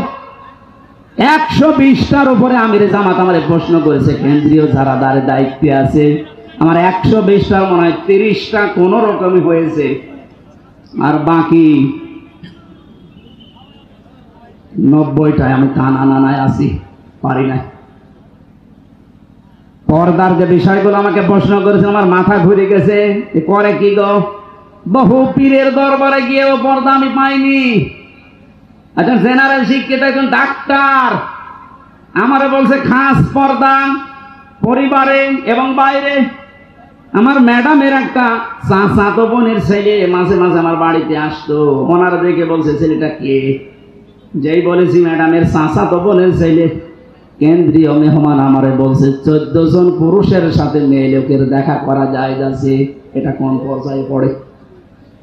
120টার উপরে আমিরে জামাত আমারে প্রশ্ন করেছে, কেন্দ্রীয় যারা দায়িত্বে আছে, আমার 120টার মনে হয় 30টা কোন রকমই হয়েছে, আর বাকি 90টায় আমি টানায় আছি, পারি না। পর্দার যে বিষয়গুলো আমাকে প্রশ্ন করেছে আমার মাথা ঘুরে গেছে। করে কি গো, বহু পীরের দরবারে গিয়েও পর্দা আমি পাইনি। আচ্ছা, জেনারেল শিক্ষিত একজন ডাক্তার আমারে বলছে খাস পর্দা পরিবারে এবং বাইরে। আমার ম্যাডামের একটা চাচাতো বোনের ছেলে মাঝে মাঝে আমার বাড়িতে আসতো, ওনারা দেখে বলছে ছেলেটা কে? যেই বলেছি ম্যাডামের চাচাতো বোনের ছেলে, কেন্দ্রীয় মেহমান আমারে বলছে 14 জন পুরুষের সাথে মেয়ে লোকের দেখা করা যায় যাচ্ছে, এটা কোন পর্যায়ে পড়ে?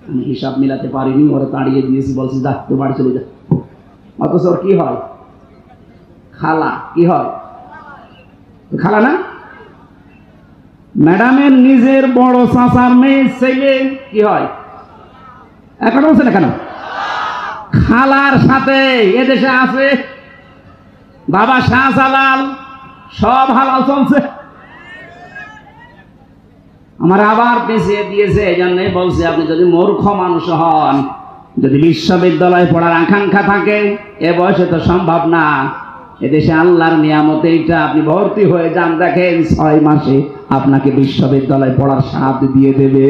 আমি হিসাব মিলাতে পারিনি, ওরা তাড়িয়ে দিয়েছি, বলছি যা তো বাড়ি চলে যা। অথচ কি হয়, খালা কি হয়, খালা না? ম্যাডামের নিজের বড় চাচার মেয়ে ছেলে কি হয়, এখন বলছে না কেন, খালার সাথে এদেশে আছে। বাবা শাহজালাল সব হালাল চলছে, আমার আবার পেছিয়ে দিয়েছে। এই জন্যই বলছে আপনি যদি মূর্খ মানুষ হন, যদি বিশ্ববিদ্যালয়ে পড়ার আকাঙ্ক্ষা থাকে, এ বয়সে তো সম্ভব না। এদেশে আল্লাহর নিয়ামত এইটা, আপনি ভর্তি হয়ে যান, দেখেন 6 মাসে আপনাকে বিশ্ববিদ্যালয়ে পড়ার সাথ দিয়ে দেবে।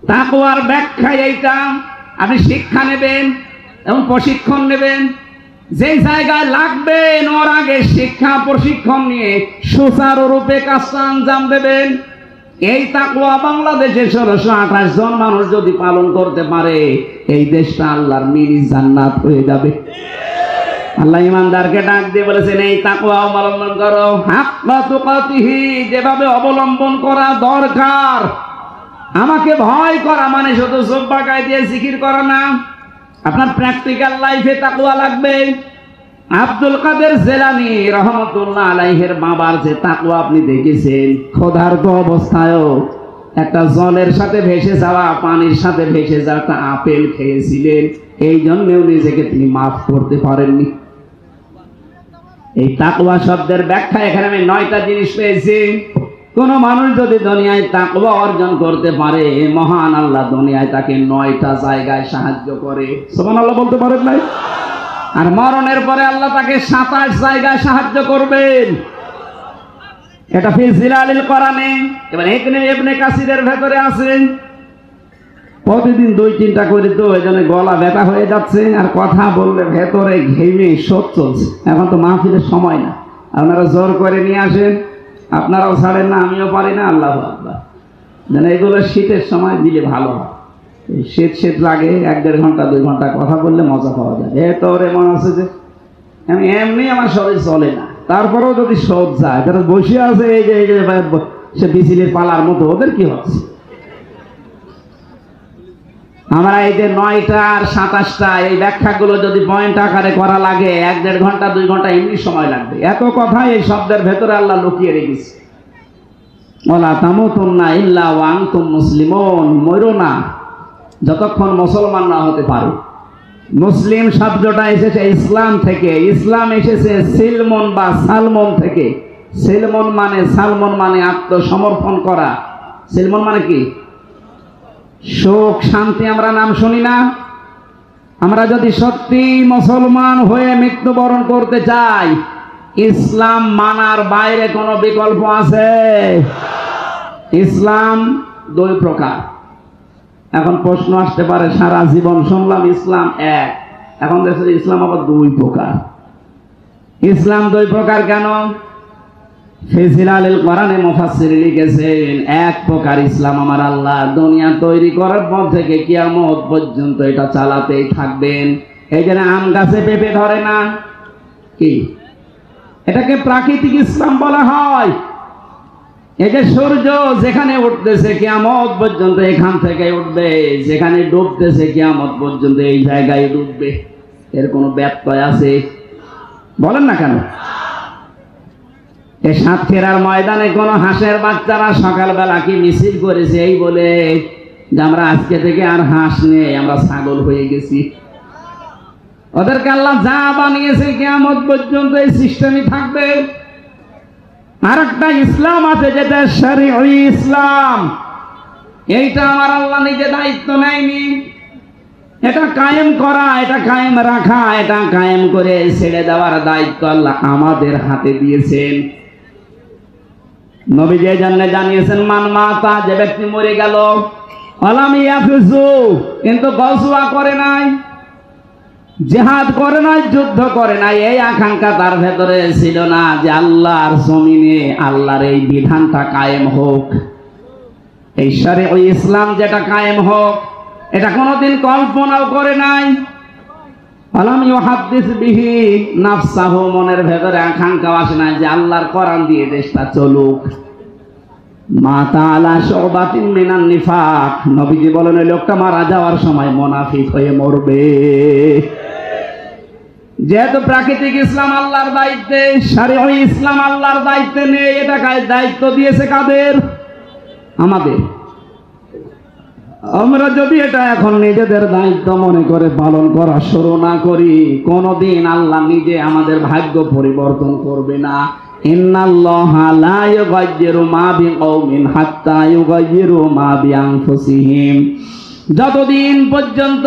তাকওয়ার ব্যাখ্যা এইটা, আপনি শিক্ষা নেবেন এবং প্রশিক্ষণ নেবেন, যে জায়গায় লাগবেন ওর আগে শিক্ষা প্রশিক্ষণ নিয়ে সুচারুরূপে কাজটা আঞ্জাম দেবেন। এই তাকওয়া বাংলাদেশে 1628 জন মানুষ যদি পালন করতে পারে, এই দেশটা আল্লাহর মিনি জান্নাত হয়ে যাবে। আল্লাহ ইমানদারকে ডাক দিয়ে বলেছেন এই তাকওয়া অবলম্বন করো, হাক্কা তুকাতিহি, যেভাবে অবলম্বন করা দরকার। আমাকে ভয় করা মানে শুধু জুব্বা গায়ে দিয়ে জিকির করা না, আপনার প্র্যাকটিক্যাল লাইফে তাকওয়া লাগবে। আব্দুল কাদের জেলানী রহমতুল্লাহ আলাইহির বাবার যে তাকওয়া আপনি দেখেছেন, ক্ষুধার্ত অবস্থায়ও একটা জলের সাথে ভেসে যাওয়া, পানির সাথে ভেসে যাওয়া একটা আপেল খেয়েছিলেন, এই জন্যেও নিজেকে তিনি মাফ করতে পারেননি। এই তাকওয়া শব্দের ব্যাখ্যা এখানে আমি 9টা জিনিস পেয়েছি। কোন মানুষ যদি দুনিয়ায় তাকওয়া অর্জন করতে পারে, মহান আল্লাহ দুনিয়ায় তাকে 9টা জায়গায় সাহায্য করে। সুবহানাল্লাহ বলতে পারেন নাই? আর মরণের পরে আল্লাহ তাকে 27 জায়গায় সাহায্য করবেন। এটা ফি জিলালিল কোরআনে, এবার এখানে ইবনে কাসিরের ভেতরে আছে। প্রতিদিন 2-3টা করে তো, এজন্য গলা ব্যথা হয়ে যাচ্ছে, আর কথা বললে ভেতরে ঘেমে শোধ চলছে। এখন তো মাহফিলের সময় না, আপনারা জোর করে নিয়ে আসেন, আপনারাও ছাড়েন না, আমিও পারি না। আল্লাহু আকবার। যেন এগুলো শীতের সময় দিলে ভালো হয়, শীত লাগে, 1-1.5 ঘন্টা 2 ঘন্টা কথা বললে মজা পাওয়া যায়। তোর এমন আছে যে আমি এমনি আমার শরীর চলে না, তারপরেও যদি শোধ যায়, তারা বসে আছে এই যে সে বিচিলের পালার মতো, ওদের কি হচ্ছে? আমরা এই যে 9টা আর 27টা এই ব্যাখ্যাগুলো যদি পয়েন্ট আকারে করা লাগে, 1-1.5 ঘন্টা 2 ঘন্টা এমনি সময় লাগবে। এত কথা এই শব্দের ভেতরে আল্লাহ লুকিয়ে রেখেছে। ওয়ালা তামুতুন্না ইল্লা ওয়া আনতুম মুসলিমুন, মরো না যতক্ষণ মুসলমান না হতে পারো। মুসলিম শব্দটা এসেছে ইসলাম থেকে, ইসলাম এসেছে সিলমন বা সালমন থেকে। সিলমন মানে, সালমন মানে আত্মসমর্পণ করা। সিলমন মানে কি? সুখ শান্তি। আমরা নাম শুনি না? আমরা যদি সত্যি মুসলমান হয়ে মৃত্যুবরণ করতে চাই, ইসলাম মানার বাইরে কোনো বিকল্প আছে? ইসলাম 2 প্রকার। এখন প্রশ্ন আসতে পারে, সারা জীবন শুনলাম ইসলাম 1, এখন দেখছি ইসলাম আবার 2 প্রকার। ইসলাম 2 প্রকার কেন? ফিজিলালিল কোরআনে মুফাসসির লিখেছেন, 1 প্রকার ইসলাম আমার আল্লাহ দুনিয়া তৈরি করার পর থেকে কিয়ামত পর্যন্ত এটা চালাতেই থাকবেন। এই যে আম গাছে পেঁপে ধরে না, কি এটাকে প্রাকৃতিক ইসলাম বলা হয়। এই যে সূর্য যেখানে উঠতেছে কিয়ামত পর্যন্ত এখান থেকে উঠবে, যেখানে ডুবতেছে কিয়ামত পর্যন্ত এই জায়গায় ডুববে। এর কোনো ব্যত্যয় আছে? বলেন না কেন? এই সাতক্ষীরার ময়দানে কোন হাঁসের বাচ্চারা সকালবেলা কি মিছিল করেছে এই বলে যে আমরা আজকে থেকে আর হাঁস নেই, আমরা ছাগল হয়ে গেছি। ওদেরকে আল্লাহ যা বানিয়েছে কিয়ামত পর্যন্ত এই সিস্টেমই থাকবে। আর একটা ইসলাম আছে যেটা শরীয়ত ইসলাম, এইটা আমার আল্লাহ নিজে দায়িত্ব নেয়নি। এটা কায়েম করা, এটা কায়েম রাখা, এটা কায়েম করে ছেড়ে দেওয়ার দায়িত্ব আল্লাহ আমাদের হাতে দিয়েছেন। নবীজি এই জন্য জানিয়েছেন, মান মাতা, যে ব্যক্তি মরে গেল, আলাম ইয়াফুজু, কিন্তু গজওয়া করে নাই, জিহাদ করে নাই, যুদ্ধ করে নাই, এই আকাঙ্ক্ষা তার ভেতরে ছিল না যে আল্লাহর জমিনে আল্লাহর এই বিধানটা কায়েম হোক, এই শরীয়ত ইসলাম যেটা কায়েম হোক, এটা কোনোদিন কল্পনাও করে নাই। আলাম ইউহাদ্দিস বিহি নাফসাহু, মনের ভেতরে আকাঙ্ক্ষা আসে না যে আল্লাহর কোরআন দিয়ে দেশটা চলুক। মাতা আলা শুবাতিন মিনান নিফাক, নবীজি বলেন ওই লোকটা মারা যাওয়ার সময় মুনাফিক হয়ে মরবে। যেহেতু প্রাকৃতিক ইসলাম আল্লাহর দায়িত্বে, শরীয়ত ইসলাম আল্লাহর দায়িত্বে নেই, এটা দায়িত্ব দিয়েছে কাদের? আমাদের। আমরা যদি এটা এখন নিজেদের দায়িত্ব মনে করে পালন করা শুরু না করি, কোনদিন আল্লাহ নিজে আমাদের ভাগ্য পরিবর্তন করবে না। ইন্নাল্লাহা লা ইউগায়্যিরু মা বিকওমিন হাত্তা ইউগায়্যিরু মা বিআনফুসিহিম, যতদিন পর্যন্ত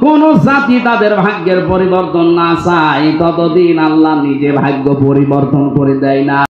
কোন জাতি তাদের ভাগ্যের পরিবর্তন না চায়, ততদিন আল্লাহ নিজে ভাগ্য পরিবর্তন করে দেয় না।